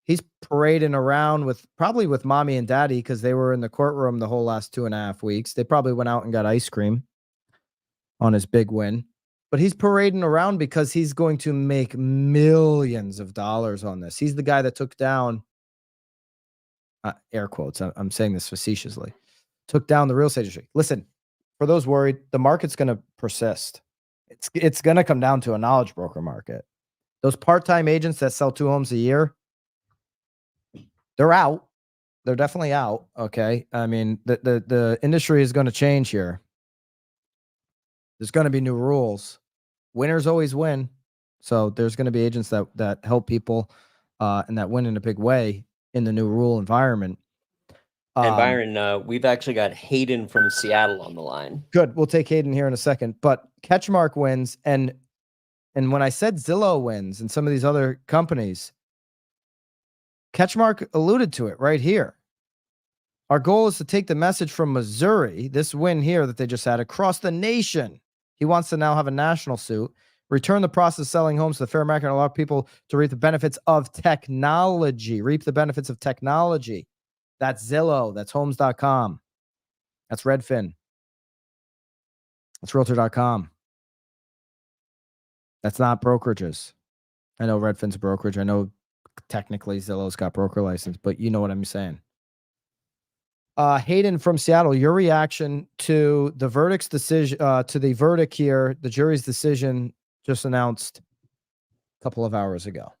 He's parading around probably with mommy and daddy, because they were in the courtroom the whole last 2.5 weeks. They probably went out and got ice cream on his big win. But he's parading around because he's going to make millions of dollars on this. He's the guy that took down, air quotes, I'm saying this facetiously, took down the real estate industry. Listen, for those worried, the market's going to persist. It's going to come down to a knowledge broker market. Those part-time agents that sell 2 homes a year, they're out. They're definitely out. Okay. I mean, the industry is going to change here. There's going to be new rules. Winners always win. So there's going to be agents that help people and that win in a big way in the new rule environment. And Byron, we've actually got Hayden from Seattle on the line. Good. We'll take Hayden here in a second. But Catchmark wins. And when I said Zillow wins and some of these other companies, Catchmark alluded to it right here. Our goal is to take the message from Missouri, this win here that they just had, across the nation. He wants to now have a national suit, return the process of selling homes to the fair market, and allow people to reap the benefits of technology. Reap the benefits of technology. That's Zillow. That's Homes.com. That's Redfin. That's Realtor.com. That's not brokerages. I know Redfin's a brokerage. I know technically Zillow's got broker license, but you know what I'm saying. Hayden from Seattle, your reaction to the verdict's decision, to the verdict here, the jury's decision just announced a couple of hours ago.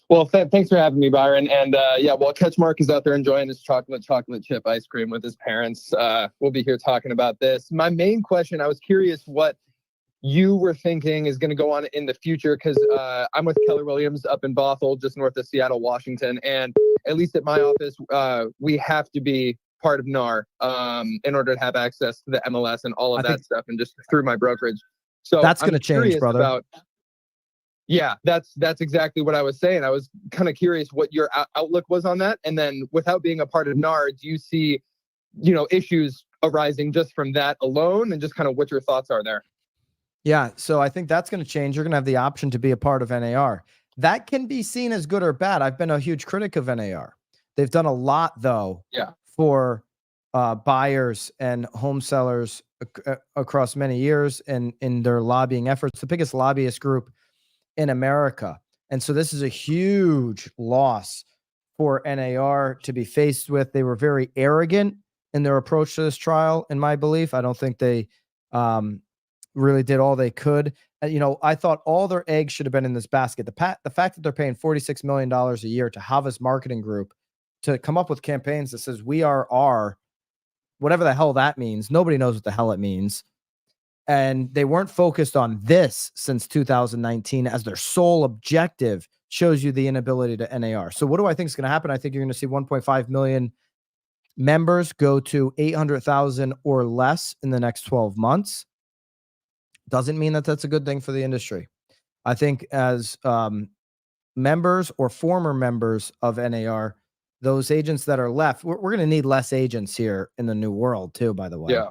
Well, thanks for having me, Byron. And while Catchmark is out there enjoying his chocolate chip ice cream with his parents, we'll be here talking about this. My main question, I was curious what you were thinking is going to go on in the future, because I'm with Keller Williams up in Bothell, just north of Seattle, Washington. And at least at my office, we have to be part of NAR in order to have access to the MLS and all of that stuff, and just through my brokerage. So that's going to change, brother. Yeah, that's exactly what I was saying. I was kind of curious what your outlook was on that. And then without being a part of NAR, do you see, issues arising just from that alone, and just kind of what your thoughts are there? Yeah, so I think that's going to change. You're going to have the option to be a part of NAR. That can be seen as good or bad. I've been a huge critic of NAR. They've done a lot, though, for buyers and home sellers across many years and in their lobbying efforts, the biggest lobbyist group in America. And so this is a huge loss for NAR to be faced with. They were very arrogant in their approach to this trial, in my belief. I don't think they really did all they could. I thought all their eggs should have been in this basket. The fact that they're paying $46 million a year to Havas Marketing Group to come up with campaigns that says we are whatever the hell that means. Nobody knows what the hell it means. And they weren't focused on this since 2019 as their sole objective, shows you the inability to NAR. So what do I think is going to happen? I think you're going to see 1.5 million members go to 800,000 or less in the next 12 months. Doesn't mean that that's a good thing for the industry. I think as members or former members of NAR, those agents that are left, we're going to need less agents here in the new world too, by the way. Yeah.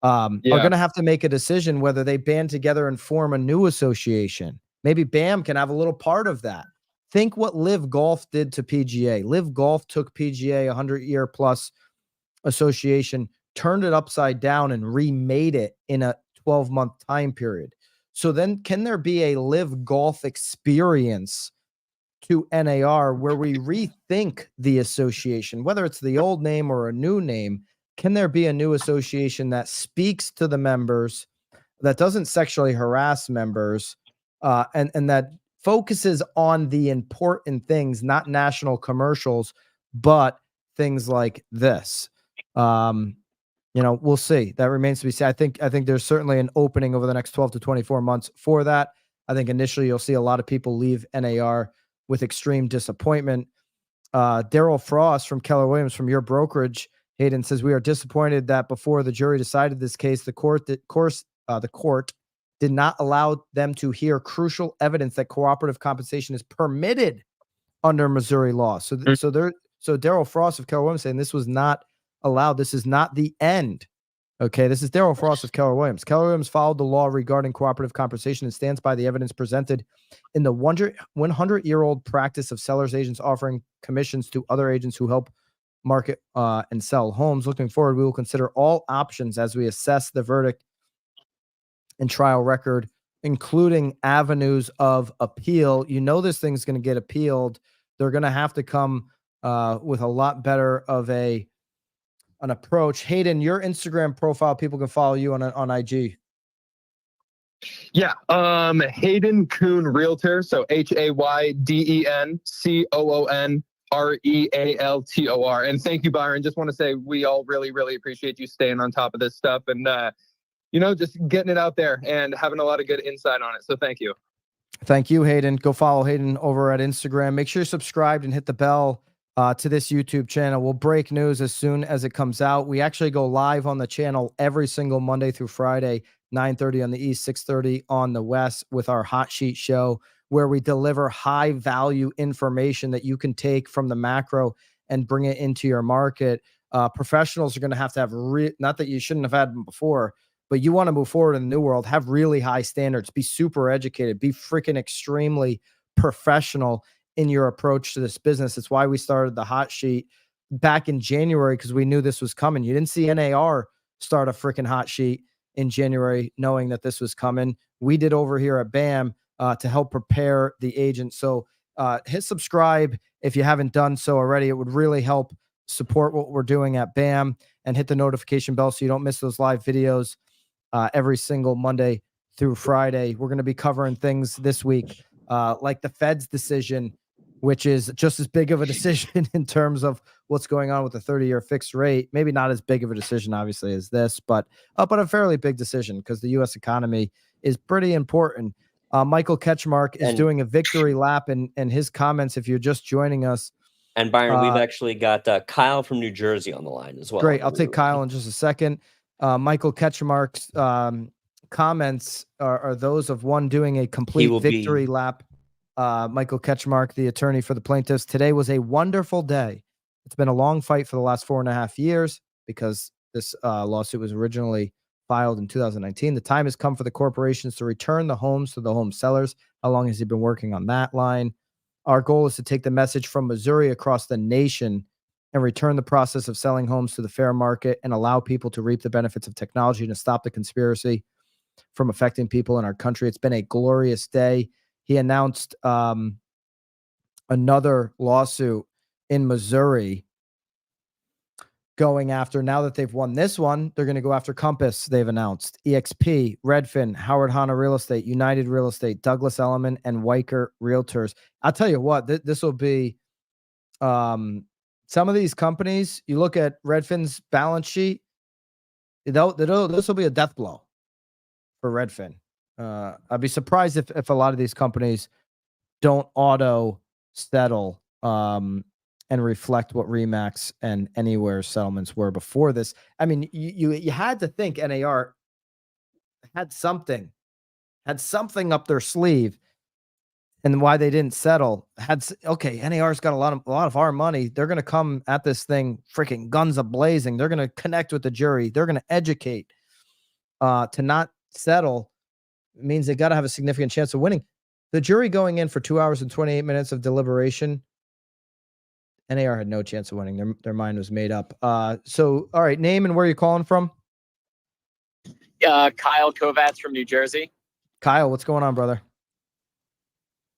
Are going to have to make a decision whether they band together and form a new association. Maybe BAM can have a little part of that. Think what Live Golf did to PGA. Live Golf took PGA, 100-year plus association, turned it upside down and remade it in a 12-month time period. So then can there be a Live Golf experience to NAR where we rethink the association, whether it's the old name or a new name? Can there be a new association that speaks to the members, that doesn't sexually harass members, and that focuses on the important things, not national commercials, but things like this? We'll see. That remains to be seen. I think there's certainly an opening over the next 12 to 24 months for that. I think initially you'll see a lot of people leave NAR with extreme disappointment. Daryl Frost from Keller Williams, from your brokerage, Hayden, says, we are disappointed that before the jury decided this case, the court did not allow them to hear crucial evidence that cooperative compensation is permitted under Missouri law. So Daryl Frost of Keller Williams saying this was not allowed. This is not the end. Okay, this is Daryl Frost of Keller Williams. Keller Williams followed the law regarding cooperative compensation and stands by the evidence presented in the 100-year-old practice of sellers agents offering commissions to other agents who help market and sell homes. Looking forward, we will consider all options as we assess the verdict and trial record, including avenues of appeal. This thing's going to get appealed. They're going to have to come with a lot better of an approach. Hayden, your Instagram profile, people can follow you on IG. Yeah. Hayden Kuhn Realtor. So HaydenCoonRealtor. And thank you, Byron. Just want to say we all really, really appreciate you staying on top of this stuff and, just getting it out there and having a lot of good insight on it. So thank you. Thank you, Hayden. Go follow Hayden over at Instagram. Make sure you're subscribed and hit the bell to this YouTube channel. We'll break news as soon as it comes out. We actually go live on the channel every single Monday through Friday, 9:30 on the East, 6:30 on the West, with our Hot Sheet show, where we deliver high value information that you can take from the macro and bring it into your market. Professionals are going to have not that you shouldn't have had them before, but you want to move forward in the new world, have really high standards, be super educated, be freaking extremely professional in your approach to this business. It's why we started the Hot Sheet back in January, because we knew this was coming. You didn't see NAR start a freaking Hot Sheet in January knowing that this was coming. We did over here at BAM to help prepare the agent. So hit subscribe if you haven't done so already. It would really help support what we're doing at BAM, and hit the notification bell so you don't miss those live videos every single Monday through Friday. We're going to be covering things this week like the Fed's decision, which is just as big of a decision in terms of what's going on with the 30-year fixed rate. Maybe not as big of a decision, obviously, as this, but a fairly big decision because the U.S. economy is pretty important. Michael Ketchmark is doing a victory lap in his comments, if you're just joining us. And Byron, we've actually got Kyle from New Jersey on the line as well. Great. I'll take Kyle in just a second. Michael Ketchmark's comments are those of one doing a complete victory lap. Michael Ketchmark, the attorney for the plaintiffs. Today was a wonderful day. It's been a long fight for the last 4.5 years because this lawsuit was originally filed in 2019. The time has come for the corporations to return the homes to the home sellers. How long has he been working on that line? Our goal is to take the message from Missouri across the nation and return the process of selling homes to the fair market and allow people to reap the benefits of technology and to stop the conspiracy from affecting people in our country. It's been a glorious day. He announced another lawsuit in Missouri going after, now that they've won this one, they're going to go after Compass. They've announced EXP, Redfin, Howard Hanna Real Estate, United Real Estate, Douglas Elliman, and Weicker Realtors. I'll tell you what, this will be some of these companies. You look at Redfin's balance sheet, this will be a death blow for Redfin. I'd be surprised if a lot of these companies don't auto settle and reflect what Remax and Anywhere settlements were before this. I mean, you had to think NAR had something up their sleeve, and why they didn't settle. Okay, NAR's got a lot of our money. They're going to come at this thing freaking guns a-blazing. They're going to connect with the jury. They're going to educate. To not settle means they got to have a significant chance of winning. The jury going in for 2 hours and 28 minutes of deliberation, NAR had no chance of winning. Their mind was made up. So, all right, name and where you're calling from? Kyle Kovacs from New Jersey. Kyle, what's going on, brother?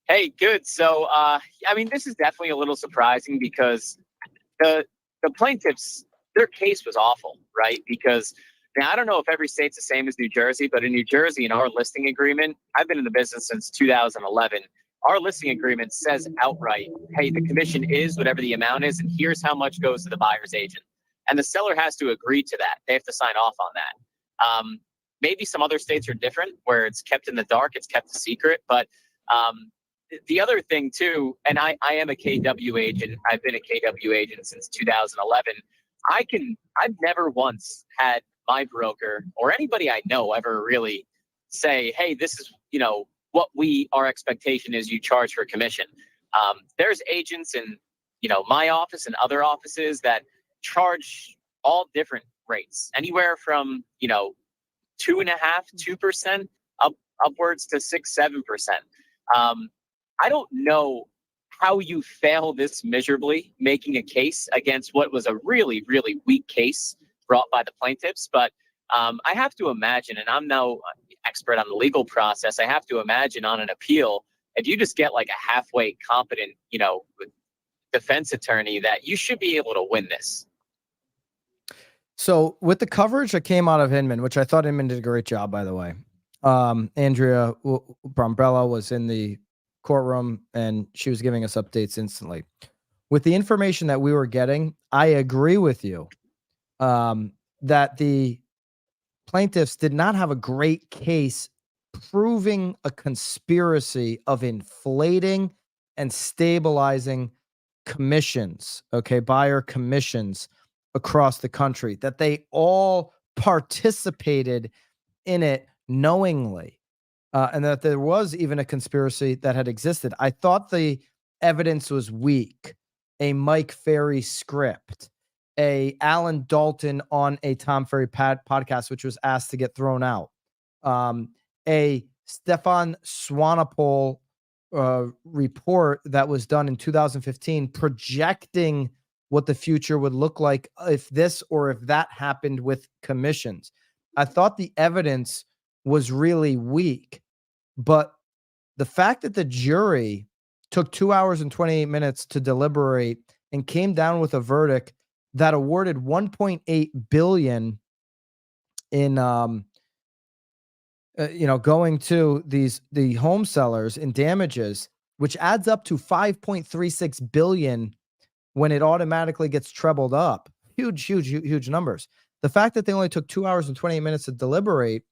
Hey, good. So, I mean, this is definitely a little surprising because the plaintiffs, their case was awful, right? Because now I don't know if every state's the same as New Jersey, but in New Jersey, in our listing agreement, I've been in the business since 2011. Our listing agreement says outright, hey, the commission is whatever the amount is, and here's how much goes to the buyer's agent. And the seller has to agree to that. They have to sign off on that. Maybe some other states are different, where it's kept in the dark, it's kept a secret. But the other thing too, and I am a KW agent. I've been a KW agent since 2011. I've never once had my broker or anybody I know ever really say, hey, this is, what our expectation is you charge for commission. There's agents in, my office and other offices that charge all different rates, anywhere from, 2.5%, 2% upwards to 6-7%. I don't know how you fail this miserably making a case against what was a really, really weak case brought by the plaintiffs. But I have to imagine, and I'm no expert on the legal process, I have to imagine on an appeal, if you just get like a halfway competent, defense attorney, that you should be able to win this. So with the coverage that came out of Inman, which I thought Inman did a great job, by the way, Andrea Brombrella was in the courtroom and she was giving us updates instantly. With the information that we were getting, I agree with you that the plaintiffs did not have a great case proving a conspiracy of inflating and stabilizing commissions, buyer commissions across the country, that they all participated in it knowingly, and that there was even a conspiracy that had existed. I thought the evidence was weak. A Mike Ferry script, a Alan Dalton on a Tom Ferry podcast, which was asked to get thrown out, a Stefan Swanepoel report that was done in 2015 projecting what the future would look like if this or if that happened with commissions. I thought the evidence was really weak, but the fact that the jury took 2 hours and 28 minutes to deliberate and came down with a verdict that awarded $1.8 billion in going to the home sellers in damages, which adds up to $5.36 billion when it automatically gets trebled up. Huge numbers. The fact that they only took 2 hours and 28 minutes to deliberate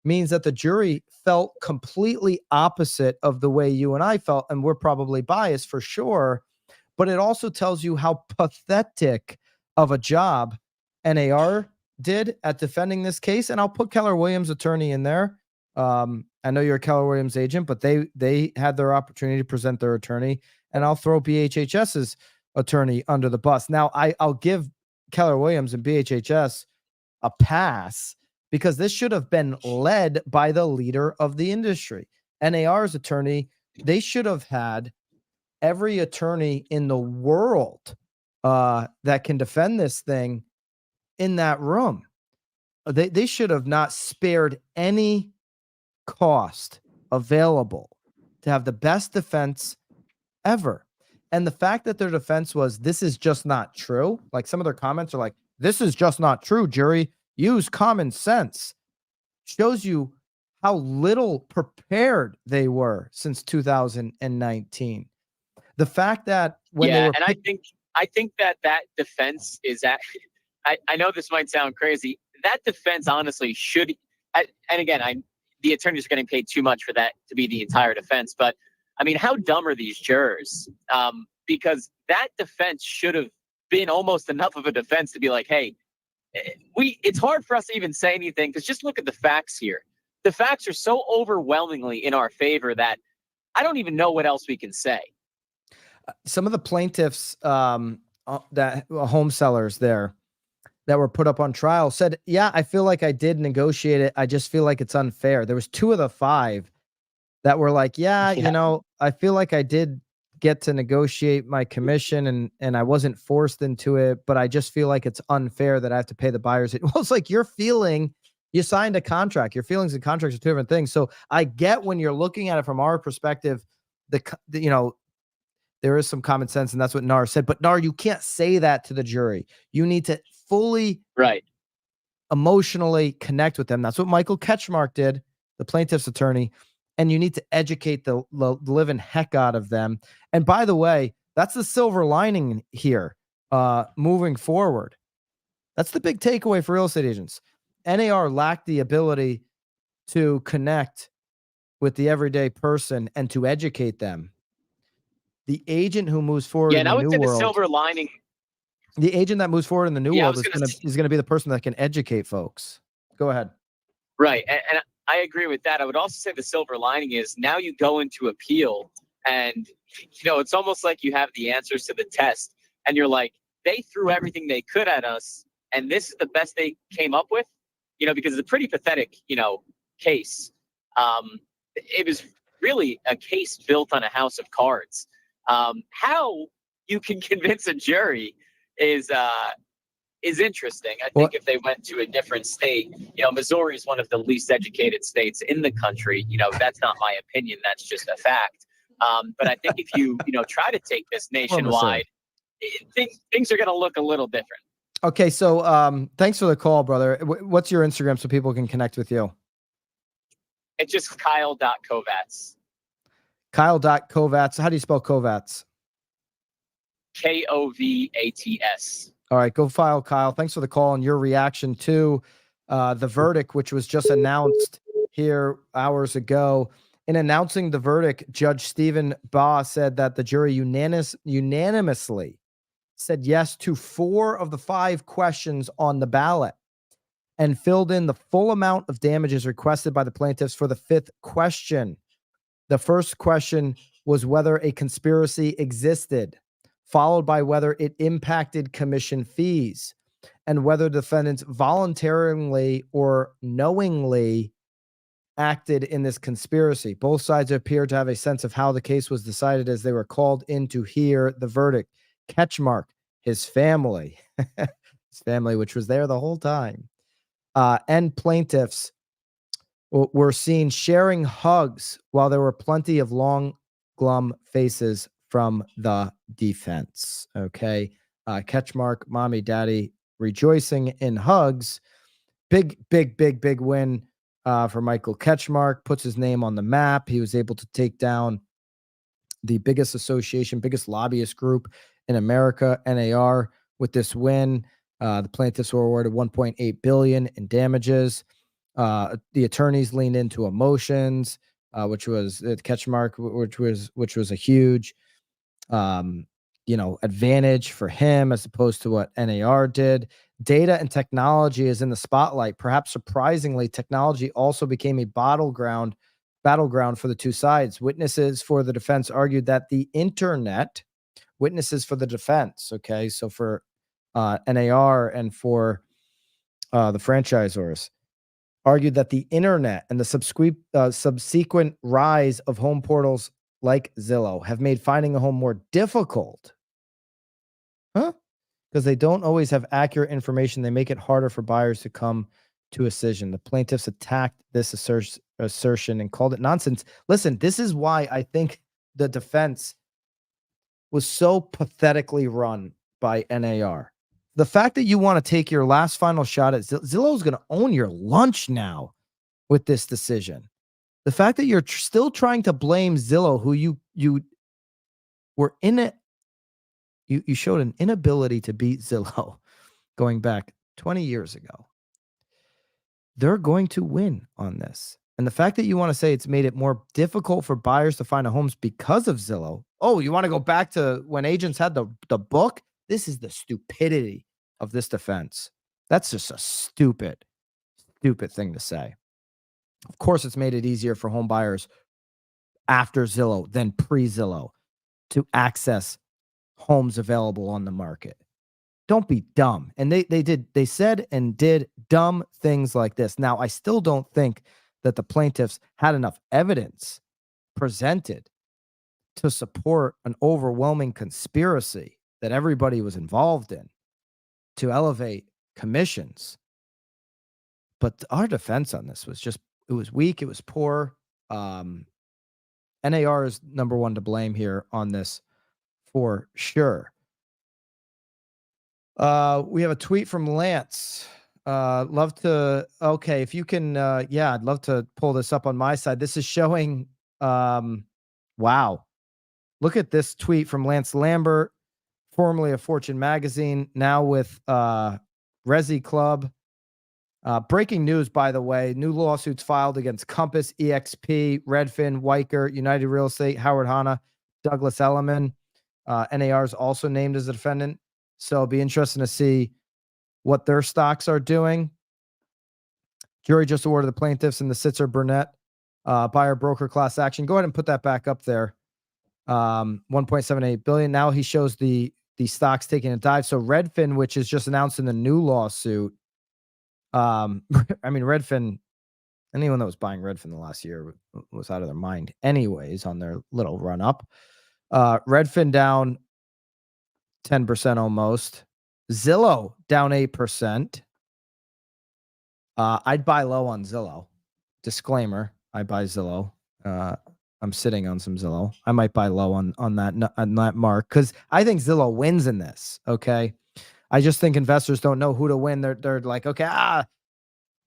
means that the jury felt completely opposite of the way you and I felt, and we're probably biased for sure, but it also tells you how pathetic of a job NAR did at defending this case. And I'll put Keller Williams' attorney in there. I know you're a Keller Williams agent, but they had their opportunity to present their attorney, and I'll throw BHHS's attorney under the bus. Now, I'll give Keller Williams and BHHS a pass because this should have been led by the leader of the industry. NAR's attorney, they should have had every attorney in the world that can defend this thing in that room. They should have not spared any cost available to have the best defense ever. And the fact that their defense was, this is just not true. Like some of their comments are like, this is just not true, jury. Use common sense. Shows you how little prepared they were since 2019. The fact that when they were and I think that defense is actually, I know this might sound crazy. That defense honestly should, and again, the attorneys are getting paid too much for that to be the entire defense. But I mean, how dumb are these jurors? Because that defense should have been almost enough of a defense to be like, hey, it's hard for us to even say anything because just look at the facts here. The facts are so overwhelmingly in our favor that I don't even know what else we can say. Some of the plaintiffs, that home sellers there that were put up on trial said, yeah, I feel like I did negotiate it. I just feel like it's unfair. There was 2 of the 5 that were like, yeah, you know, I feel like I did get to negotiate my commission and I wasn't forced into it, but I just feel like it's unfair that I have to pay the buyers. It was like your feeling, you signed a contract. Your feelings and contracts are 2 different things. So I get when you're looking at it from our perspective, you know, there is some common sense, and that's what Nar said. But Nar, you can't say that to the jury. You need to fully emotionally connect with them. That's what Michael Ketchmark did, the plaintiff's attorney. And you need to educate the living heck out of them. And by the way, that's the silver lining here, moving forward. That's the big takeaway for real estate agents. NAR lacked the ability to connect with the everyday person and to educate them. The agent who moves forward in the new world, the silver lining. The agent that moves forward in the new world is going to be the person that can educate folks. Go ahead. Right. And I agree with that. I would also say the silver lining is now you go into appeal and, you know, it's almost like you have the answers to the test and you're like, they threw everything they could at us and this is the best they came up with, you know, because it's a pretty pathetic, you know, case. It was really a case built on a house of cards. How you can convince a jury is interesting. I think if they went to a different state, you know, Missouri is one of the least educated states in the country. You know, that's not my opinion. That's just a fact. But I think if you know, try to take this nationwide, things are going to look a little different. Okay. So thanks for the call, brother. What's your Instagram so people can connect with you? It's just Kyle.Kovacs. Kyle.Kovacs. How do you spell Kovacs? Kovats. All right, go file Kyle. Thanks for the call and your reaction to the verdict, which was just announced here hours ago. In announcing the verdict, Judge Stephen Baugh said that the jury unanimously said yes to 4 of the 5 questions on the ballot and filled in the full amount of damages requested by the plaintiffs for the 5th question. The first question was whether a conspiracy existed, followed by whether it impacted commission fees, and whether defendants voluntarily or knowingly acted in this conspiracy. Both sides appeared to have a sense of how the case was decided as they were called in to hear the verdict. Ketchmark, his family, which was there the whole time, and plaintiffs were seen sharing hugs while there were plenty of long, glum faces from the defense. Okay. Ketchmark, mommy, daddy, rejoicing in hugs. Big win for Michael Ketchmark. Puts his name on the map. He was able to take down the biggest association, biggest lobbyist group in America, NAR, with this win. The plaintiffs were awarded $1.8 billion in damages. The attorneys leaned into emotions, which was Ketchmark, which was a huge advantage for him as opposed to what NAR did. Data and technology is in the spotlight. Perhaps surprisingly, technology also became a battleground for the 2 sides. Witnesses for the defense argued that the internet, witnesses for the defense, okay, so for NAR and for the franchisors, argued that the internet and the subsequent rise of home portals like Zillow have made finding a home more difficult. Huh? because they don't always have accurate information. They make it harder for buyers to come to a decision. The plaintiffs attacked this assertion and called it nonsense. Listen, this is why I think the defense was so pathetically run by NAR. The fact that you want to take your last final shot at Zillow's going to own your lunch now with this decision. The fact that you're still trying to blame Zillow, who you were in it, you showed an inability to beat Zillow going back 20 years ago. They're going to win on this. And the fact that you want to say it's made it more difficult for buyers to find a homes because of Zillow. Oh, you want to go back to when agents had the book? This is the stupidity of this defense. That's just a stupid thing to say. Of course, it's made it easier for home buyers after Zillow than pre-Zillow to access homes available on the market. Don't be dumb. And they said and did dumb things like this. Now, I still don't think that the plaintiffs had enough evidence presented to support an overwhelming conspiracy that everybody was involved in to elevate commissions. But our defense on this was just, it was weak. It was poor. NAR is number one to blame here on this for sure. We have a tweet from Lance. Love to, okay, if you can, yeah, I'd love to pull this up on my side. This is showing, wow. Look at this tweet from Lance Lambert, formerly of Fortune Magazine, now with Resi Club. Breaking news, by the way, new lawsuits filed against Compass, EXP, Redfin, Weicker, United Real Estate, Howard Hanna, Douglas Elliman. NAR is also named as a defendant. So it'll be interesting to see what their stocks are doing. Jury just awarded the plaintiffs in the Sitzer Burnett buyer broker class action. Go ahead and put that back up there. 1.78 billion. Now he shows the stocks taking a dive. So Redfin, which is just announced in the new lawsuit. I mean, Redfin, anyone that was buying Redfin the last year was out of their mind anyways on their little run up. Redfin down 10% almost. Zillow down 8%. I'd buy low on Zillow. Disclaimer, I buy Zillow. I'm sitting on some Zillow. I might buy low on that mark because I think Zillow wins in this. Okay. I just think investors don't know who to win. They're like, okay,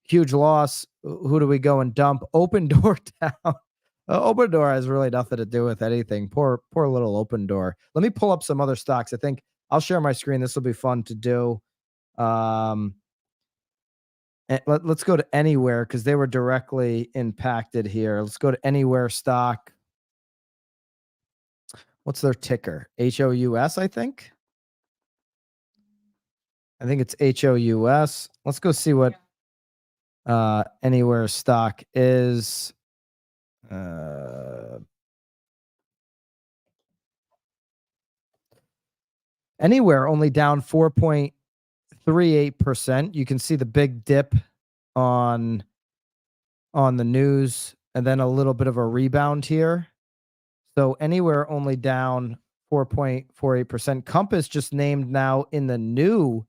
huge loss. Who do we go and dump? Open Door down. Open Door has really nothing to do with anything. Poor little Open Door. Let me pull up some other stocks. I think I'll share my screen. This will be fun to do. Let's go to Anywhere because they were directly impacted here. Let's go to Anywhere stock. What's their ticker? HOUS, I think. I think it's HOUS. Let's go see what Anywhere stock is. Anywhere only down 4.38%. You can see the big dip on the news and then a little bit of a rebound here. So Anywhere only down 4.48%. Compass just named now in the new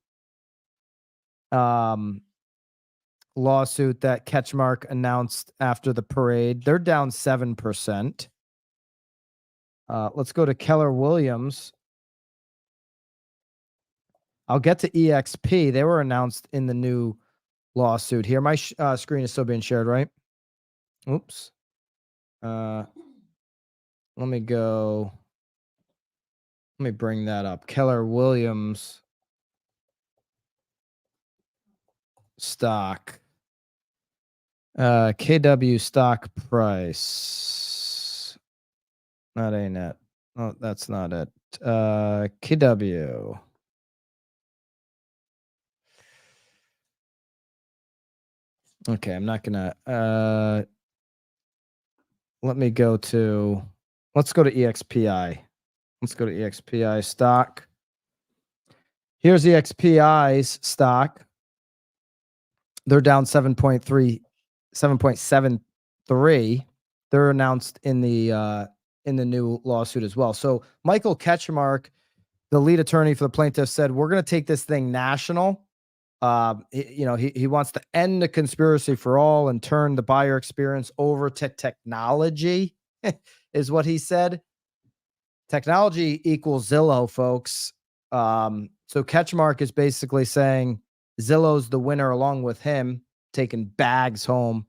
lawsuit that Ketchmark announced after the parade. They're down 7%. Let's go to Keller Williams. I'll get to EXP. They were announced in the new lawsuit here. My screen is still being shared, right? Oops. Let me go. Let me bring that up. Keller Williams stock. KW stock price. That ain't it. Oh, that's not it. KW. Okay, I'm not gonna let me go to, let's go to EXPI. Let's go to EXPI stock. Here's EXPI's stock. They're down 7.73. They're announced in the new lawsuit as well. So Michael Ketchmark, the lead attorney for the plaintiff said, we're going to take this thing national. He wants to end the conspiracy for all and turn the buyer experience over to technology, is what he said. Technology equals Zillow, folks. So Ketchmark is basically saying Zillow's the winner along with him, taking bags home.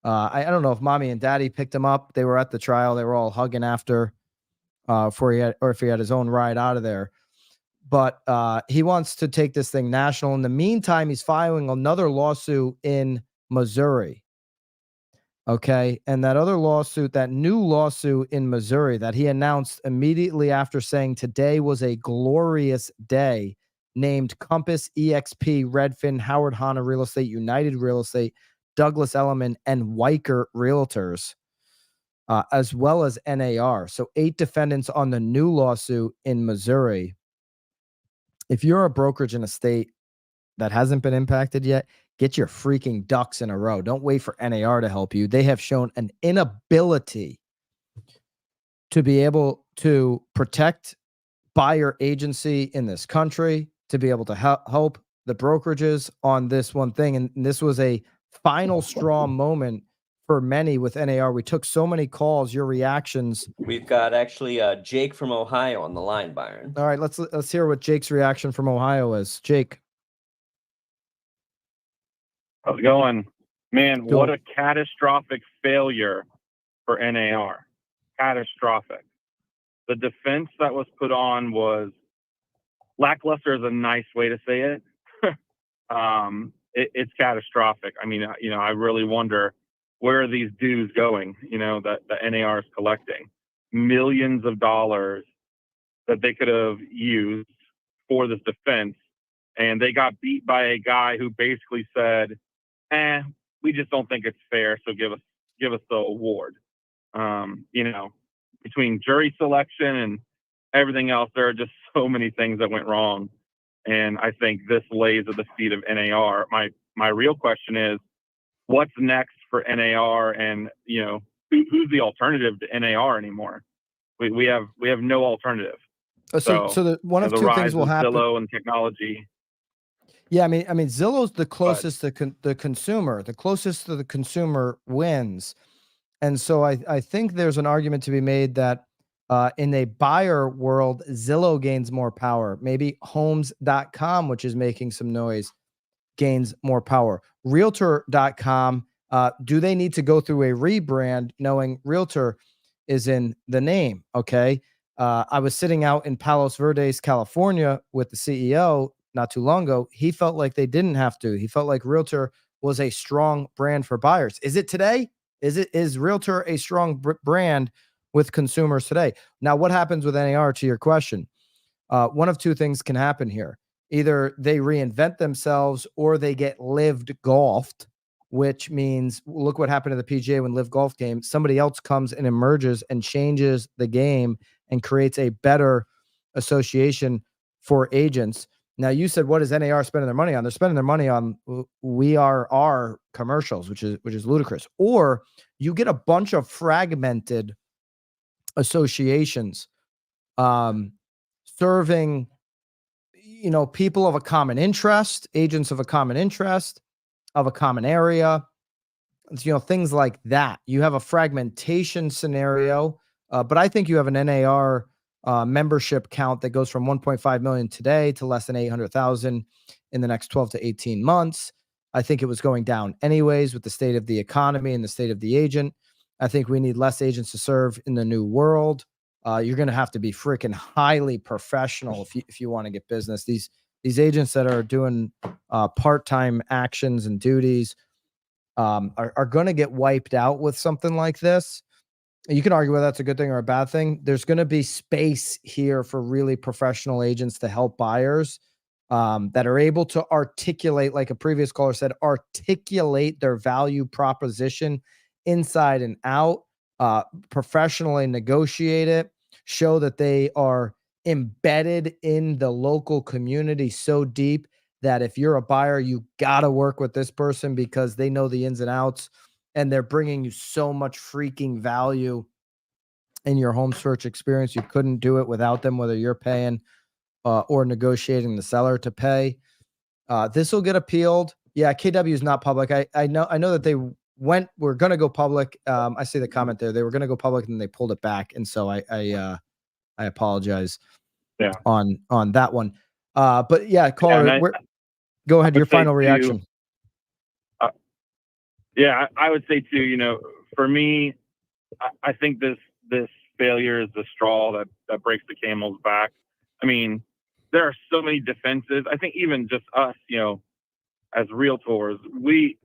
I don't know if mommy and daddy picked him up. They were at the trial. They were all hugging after, if he had his own ride out of there. But he wants to take this thing national. In the meantime, he's filing another lawsuit in Missouri. Okay. And that other lawsuit, that new lawsuit in Missouri that he announced immediately after saying today was a glorious day, named Compass, EXP, Redfin, Howard Hanna Real Estate, United Real Estate, Douglas Elliman, and Weicker Realtors, as well as NAR. So 8 defendants on the new lawsuit in Missouri. If you're a brokerage in a state that hasn't been impacted yet, get your freaking ducks in a row. Don't wait for NAR to help you. They have shown an inability to be able to protect buyer agency in this country, to be able to help the brokerages on this one thing. And this was a final straw moment for many with NAR. We took so many calls, your reactions. We've got actually Jake from Ohio on the line, Byron. All right, let's hear what Jake's reaction from Ohio is. Jake. How's it going? Man, Good. what a catastrophic failure for NAR. Catastrophic. The defense that was put on was lackluster is a nice way to say it. It's catastrophic. I mean, I really wonder, where are these dues going, that the NAR is collecting? Millions of dollars that they could have used for this defense. And they got beat by a guy who basically said, we just don't think it's fair, so give us the award. Between jury selection and everything else, there are just so many things that went wrong. And I think this lays at the feet of NAR. My real question is, what's next for NAR? And who's the alternative to NAR anymore? We have no alternative. So one of two things will happen. Zillow and technology. Yeah, I mean, Zillow's the closest to the consumer. The closest to the consumer wins. And so I think there's an argument to be made that in a buyer world, Zillow gains more power. Maybe homes.com, which is making some noise, gains more power. Realtor.com, do they need to go through a rebrand knowing Realtor is in the name? Okay. I was sitting out in Palos Verdes, California with the CEO not too long ago. He felt like they didn't have to. He felt like Realtor was a strong brand for buyers. Is it today? Is Realtor a strong brand with consumers today? Now, what happens with NAR, to your question? One of two things can happen here. Either they reinvent themselves or they get lived golfed, which means, look what happened to the PGA when Live Golf came. Somebody else comes and emerges and changes the game and creates a better association for agents. Now, you said, what is NAR spending their money on? They're spending their money on We Are Our commercials, which is ludicrous. Or you get a bunch of fragmented associations serving, people of a common interest, agents of a common interest, of a common area, things like that. You have a fragmentation scenario, but I think you have an NAR membership count that goes from 1.5 million today to less than 800,000 in the next 12 to 18 months. I think it was going down anyways with the state of the economy and the state of the agent. I think we need less agents to serve in the new world. You're going to have to be freaking highly professional if you want to get business. These agents that are doing part-time actions and duties are going to get wiped out with something like this. You can argue whether that's a good thing or a bad thing. There's going to be space here for really professional agents to help buyers that are able to articulate, like a previous caller said, articulate their value proposition inside and out, professionally negotiate it, show that they are embedded in the local community so deep that if you're a buyer, you got to work with this person because they know the ins and outs. And they're bringing you so much freaking value in your home search experience. You couldn't do it without them, whether you're paying or negotiating the seller to pay. This will get appealed. Yeah, KW is not public. I know that they were going to go public. I see the comment there. They were going to go public and they pulled it back. And so I apologize on that one. But yeah, caller, go ahead. Your final reaction. I would say too, for me, I think this failure is the straw that breaks the camel's back. I mean, there are so many defenses. I think even just us, as realtors, we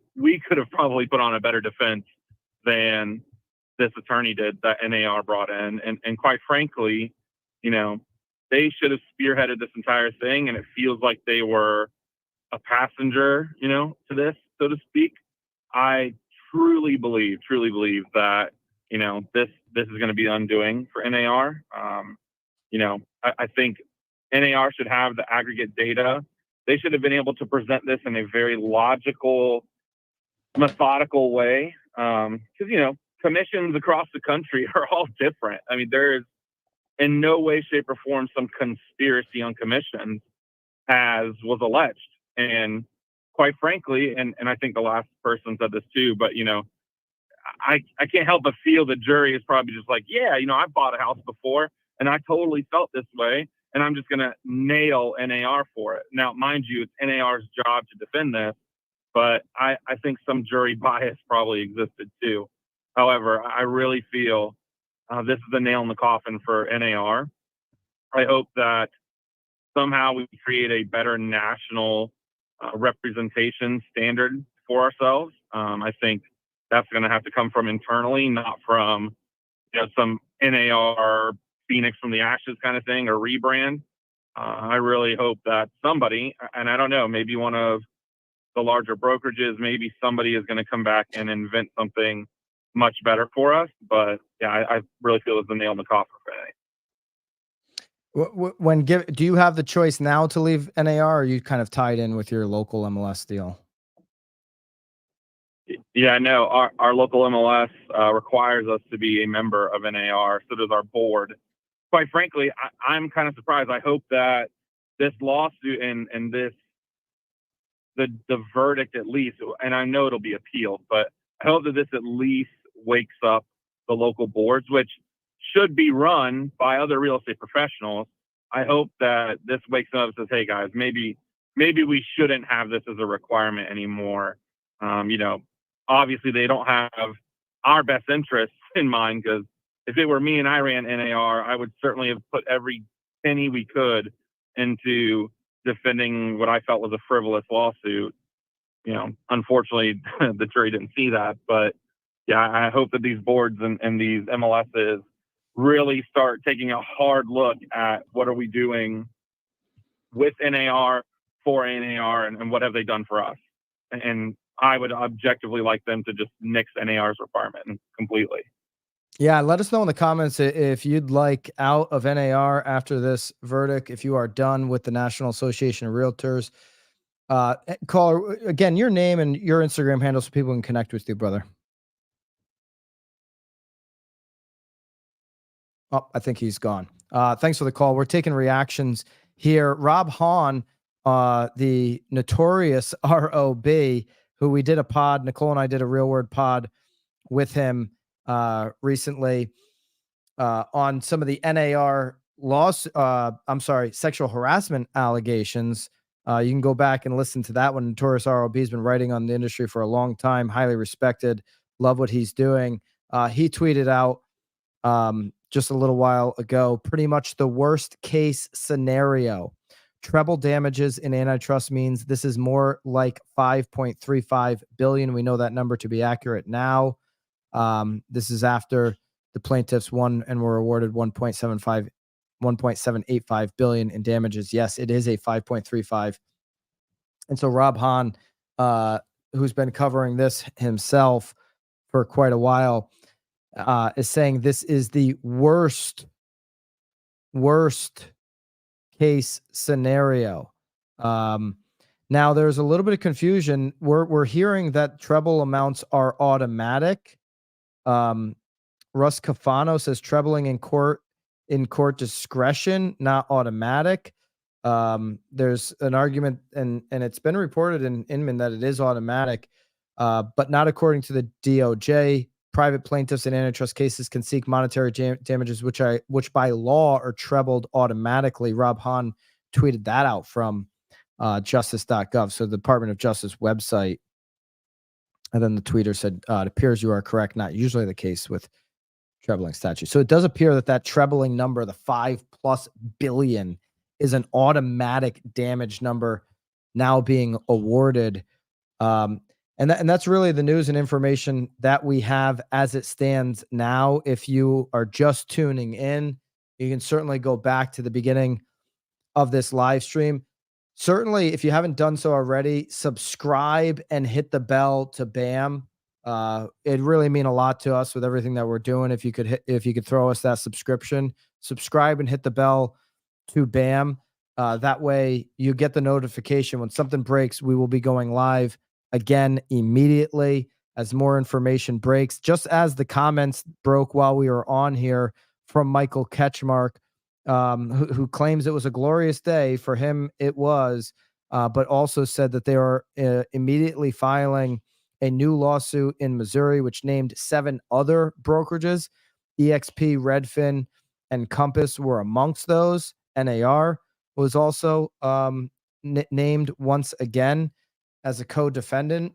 could have probably put on a better defense than this attorney did that NAR brought in. And quite frankly, they should have spearheaded this entire thing. And it feels like they were a passenger, to this, so to speak. I truly believe that, this is going to be undoing for NAR. I think NAR should have the aggregate data. They should have been able to present this in a very logical, methodical way. Because, commissions across the country are all different. I mean, there's in no way, shape, or form some conspiracy on commissions as was alleged. And quite frankly, and I think the last person said this too, but, I can't help but feel the jury is probably just like, yeah, I bought a house before and I totally felt this way. And I'm just going to nail NAR for it. Now, mind you, it's NAR's job to defend this, but I think some jury bias probably existed too. However, I really feel this is the nail in the coffin for NAR. I hope that somehow we create a better national representation standard for ourselves. I think that's going to have to come from internally, not from some NAR Phoenix from the ashes kind of thing or rebrand. I really hope that somebody, and I don't know, maybe one of the larger brokerages, maybe somebody is going to come back and invent something much better for us. But yeah, I really feel it's the nail in the coffin for NAR. Do you have the choice now to leave NAR, or are you kind of tied in with your local MLS deal? Yeah, no, our local MLS requires us to be a member of NAR. So does our board. Quite frankly, I'm kind of surprised. I hope that this lawsuit and the verdict at least, and I know it'll be appealed, but I hope that this at least wakes up the local boards, which should be run by other real estate professionals. I hope that this wakes up and says, hey guys, maybe we shouldn't have this as a requirement anymore. Obviously they don't have our best interests in mind, because if it were me and I ran NAR, I would certainly have put every penny we could into defending what I felt was a frivolous lawsuit. Unfortunately, the jury didn't see that. But yeah, I hope that these boards and these MLSs really start taking a hard look at what are we doing with NAR, for NAR, and what have they done for us. And I would objectively like them to just nix NAR's requirement completely. Yeah, let us know in the comments if you'd like out of NAR after this verdict, if you are done with the National Association of Realtors. Caller, again, your name and your Instagram handle so people can connect with you, brother. Oh, I think he's gone. Thanks for the call. We're taking reactions here. Rob Hahn, the notorious ROB, who we did a pod, Nicole and I did a Real Word pod with him recently on some of the NAR sexual harassment allegations. You can go back and listen to that one. Notorious ROB has been writing on the industry for a long time, highly respected, love what he's doing. He tweeted out just a little while ago, pretty much the worst case scenario. Treble damages in antitrust means this is more like $5.35 billion. We know that number to be accurate now. This is after the plaintiffs won and were awarded $1.785 billion in damages. Yes, it is a 5.35. And so Rob Hahn, who's been covering this himself for quite a while, is saying this is the worst case scenario. Now there's a little bit of confusion. We're hearing that treble amounts are automatic. Russ Cafano says trebling in court discretion, not automatic. There's an argument, and it's been reported in Inman that it is automatic, but not according to the DOJ. Private plaintiffs in antitrust cases can seek monetary damages, which by law are trebled automatically. Rob Hahn tweeted that out from justice.gov, so the Department of Justice website. And then the tweeter said, it appears you are correct, not usually the case with trebling statutes. So it does appear that trebling number, the $5+ billion, is an automatic damage number now being awarded. And that's really the news and information that we have as it stands now. If you are just tuning in, you can certainly go back to the beginning of this live stream. Certainly, if you haven't done so already, subscribe and hit the bell to BAM. It'd really mean a lot to us with everything that we're doing. If you could throw us that subscription, subscribe and hit the bell to BAM. That way you get the notification when something breaks. We will be going live again immediately as more information breaks, just as the comments broke while we were on here from Michael Ketchmark, who claims it was a glorious day. For him, it was, but also said that they are immediately filing a new lawsuit in Missouri, which named 7 other brokerages. EXP, Redfin, and Compass were amongst those. NAR was also named once again as a co-defendant.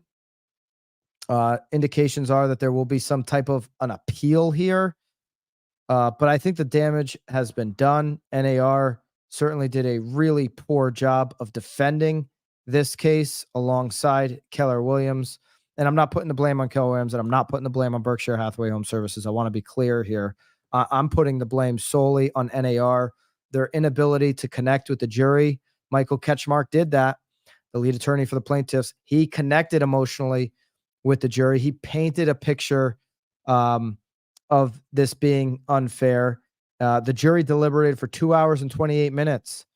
Indications are that there will be some type of an appeal here. But I think the damage has been done. NAR certainly did a really poor job of defending this case alongside Keller Williams. And I'm not putting the blame on Keller Williams, and I'm not putting the blame on Berkshire Hathaway Home Services. I want to be clear here. I'm putting the blame solely on NAR, their inability to connect with the jury. Michael Ketchmark did that. The lead attorney for the plaintiffs, he connected emotionally with the jury. He painted a picture of this being unfair. The jury deliberated for 2 hours and 28 minutes.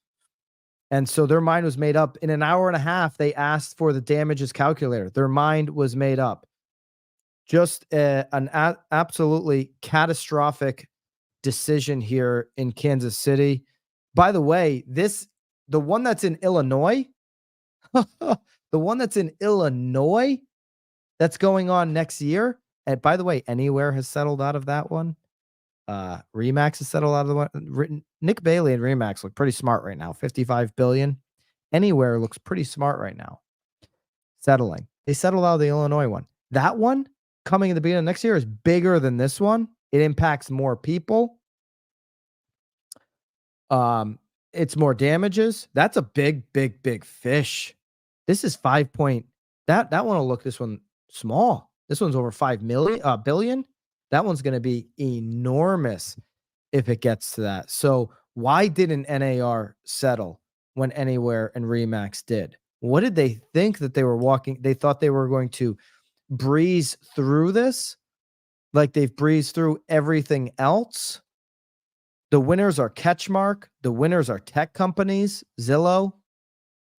And so their mind was made up. In an hour and a half, they asked for the damages calculator. Their mind was made up. Just an absolutely catastrophic decision here in Kansas City. By the way, the one that's in Illinois, that's going on next year. And by the way, Anywhere has settled out of that one. Remax has settled out of the one. Nick Bailey and Remax look pretty smart right now. $55 billion. Anywhere looks pretty smart right now. Settling. They settled out of the Illinois one. That one coming at the beginning of next year is bigger than this one. It impacts more people. It's more damages. That's a big fish. This is 5 point. That one will look, this one small. This one's over 5 billion. That one's going to be enormous if it gets to that. So why didn't NAR settle when Anywhere and Remax did? What did they think that they were walking? They thought they were going to breeze through this like they've breezed through everything else. The winners are Ketchmark. The winners are tech companies, Zillow,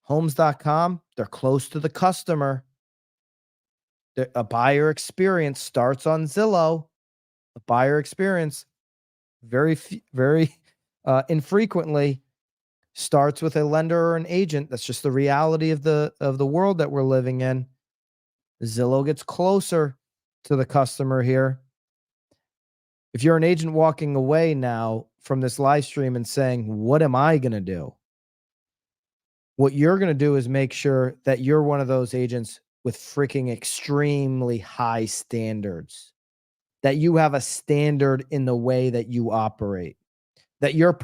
Homes.com. They're close to the customer. A buyer experience starts on Zillow. A buyer experience very infrequently starts with a lender or an agent. That's just the reality of the world that we're living in. Zillow gets closer to the customer here. If you're an agent walking away now from this live stream and saying, what am I going to do? What you're going to do is make sure that you're one of those agents with freaking extremely high standards, that you have a standard in the way that you operate, that you're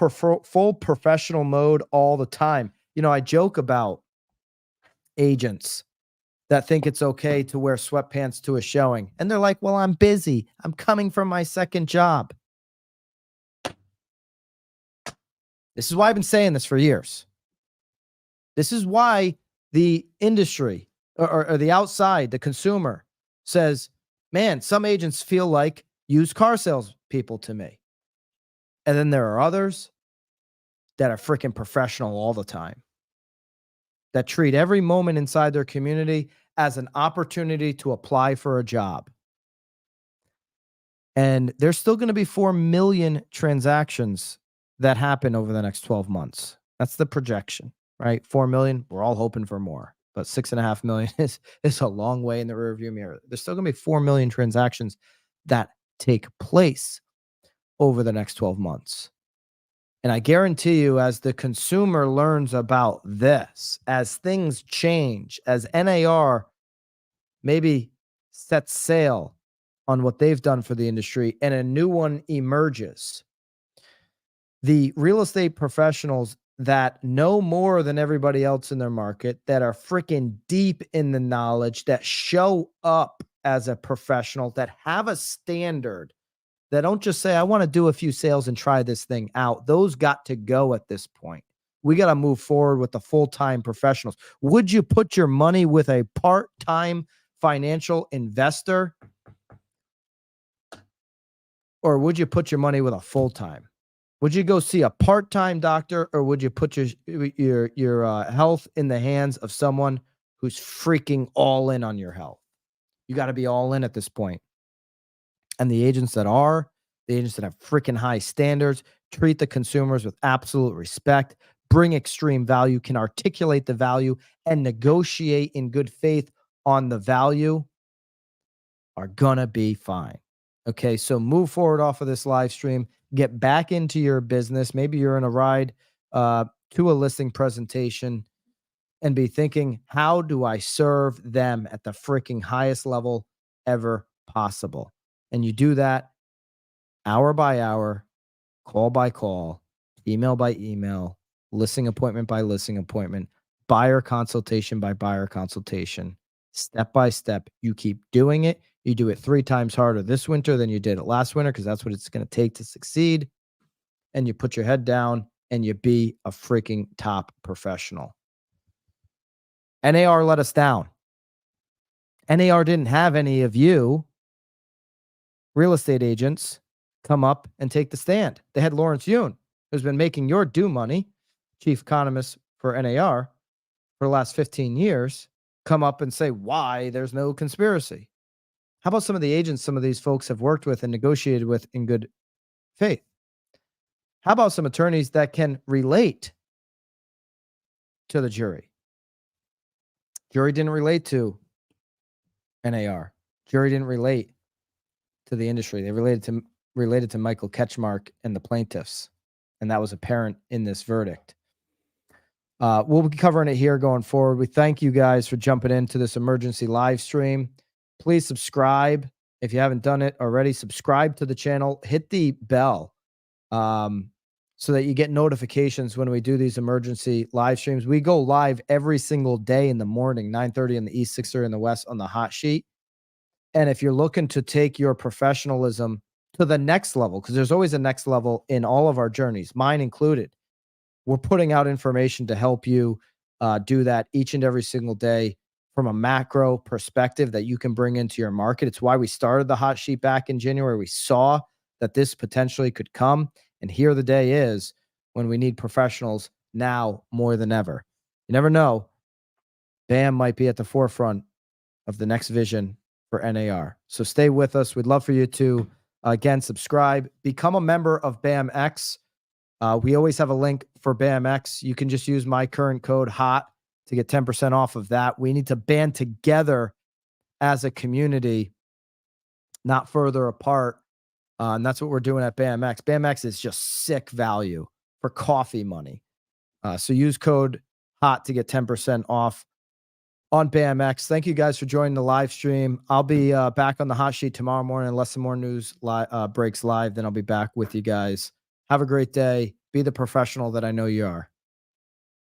full professional mode all the time. You know, I joke about agents that think it's okay to wear sweatpants to a showing. And they're like, well, I'm busy. I'm coming from my second job. This is why I've been saying this for years. This is why the industry or the outside, the consumer says, man, some agents feel like used car salespeople to me. And then there are others that are freaking professional all the time, that treat every moment inside their community as an opportunity to apply for a job. And there's still going to be 4 million transactions that happen over the next 12 months. That's the projection, right? 4 million, we're all hoping for more, but 6.5 million is a long way in the rearview mirror. There's still going to be 4 million transactions that take place over the next 12 months. And I guarantee you, as the consumer learns about this, as things change, as NAR maybe sets sail on what they've done for the industry and a new one emerges, the real estate professionals that know more than everybody else in their market, that are freaking deep in the knowledge, that show up as a professional, that have a standard, that don't just say, I want to do a few sales and try this thing out. Those got to go at this point. We got to move forward with the full-time professionals. Would you put your money with a part-time financial investor? Or would you put your money with a full-time? Would you go see a part-time doctor, or would you put your health in the hands of someone who's freaking all in on your health? You got to be all in at this point. And the agents that have freaking high standards, treat the consumers with absolute respect, bring extreme value, can articulate the value, and negotiate in good faith on the value, are gonna be fine. Okay, so move forward off of this live stream, get back into your business. Maybe you're in a ride to a listing presentation, and be thinking, how do I serve them at the freaking highest level ever possible? And you do that hour by hour, call by call, email by email, listing appointment by listing appointment, buyer consultation by buyer consultation, step by step. You keep doing it. You do it 3 times harder this winter than you did it last winter, because that's what it's going to take to succeed. And you put your head down and you be a freaking top professional. NAR let us down. NAR didn't have any of you real estate agents come up and take the stand. They had Lawrence Yun, who's been making your due money, chief economist for NAR for the last 15 years, come up and say why there's no conspiracy. How about some of the agents some of these folks have worked with and negotiated with in good faith? How about some attorneys that can relate to the jury? Jury didn't relate to NAR. Jury didn't relate to the industry. They related to Michael Ketchmark and the plaintiffs, and that was apparent in this verdict. We'll be covering it here going forward. We thank you guys for jumping into this emergency live stream. Please subscribe if you haven't done it already. Subscribe to the channel. Hit the bell so that you get notifications when we do these emergency live streams. We go live every single day in the morning, 9:30 in the East, 6:30 in the West on the hot sheet. And if you're looking to take your professionalism to the next level, because there's always a next level in all of our journeys, mine included, we're putting out information to help you do that each and every single day from a macro perspective that you can bring into your market. It's why we started the hot sheet back in January. We saw that this potentially could come. And here the day is when we need professionals now more than ever. You never know. BAM might be at the forefront of the next vision for NAR. So stay with us. We'd love for you to, again, subscribe, become a member of BAMX. We always have a link for BAMX. You can just use my current code HOT to get 10% off of that. We need to band together as a community, not further apart. And that's what we're doing at BAMX. BAMX is just sick value for coffee money. So use code HOT to get 10% off on BAMX. Thank you guys for joining the live stream. I'll be back on the hot sheet tomorrow morning unless some more news breaks live. Then I'll be back with you guys. Have a great day. Be the professional that I know you are.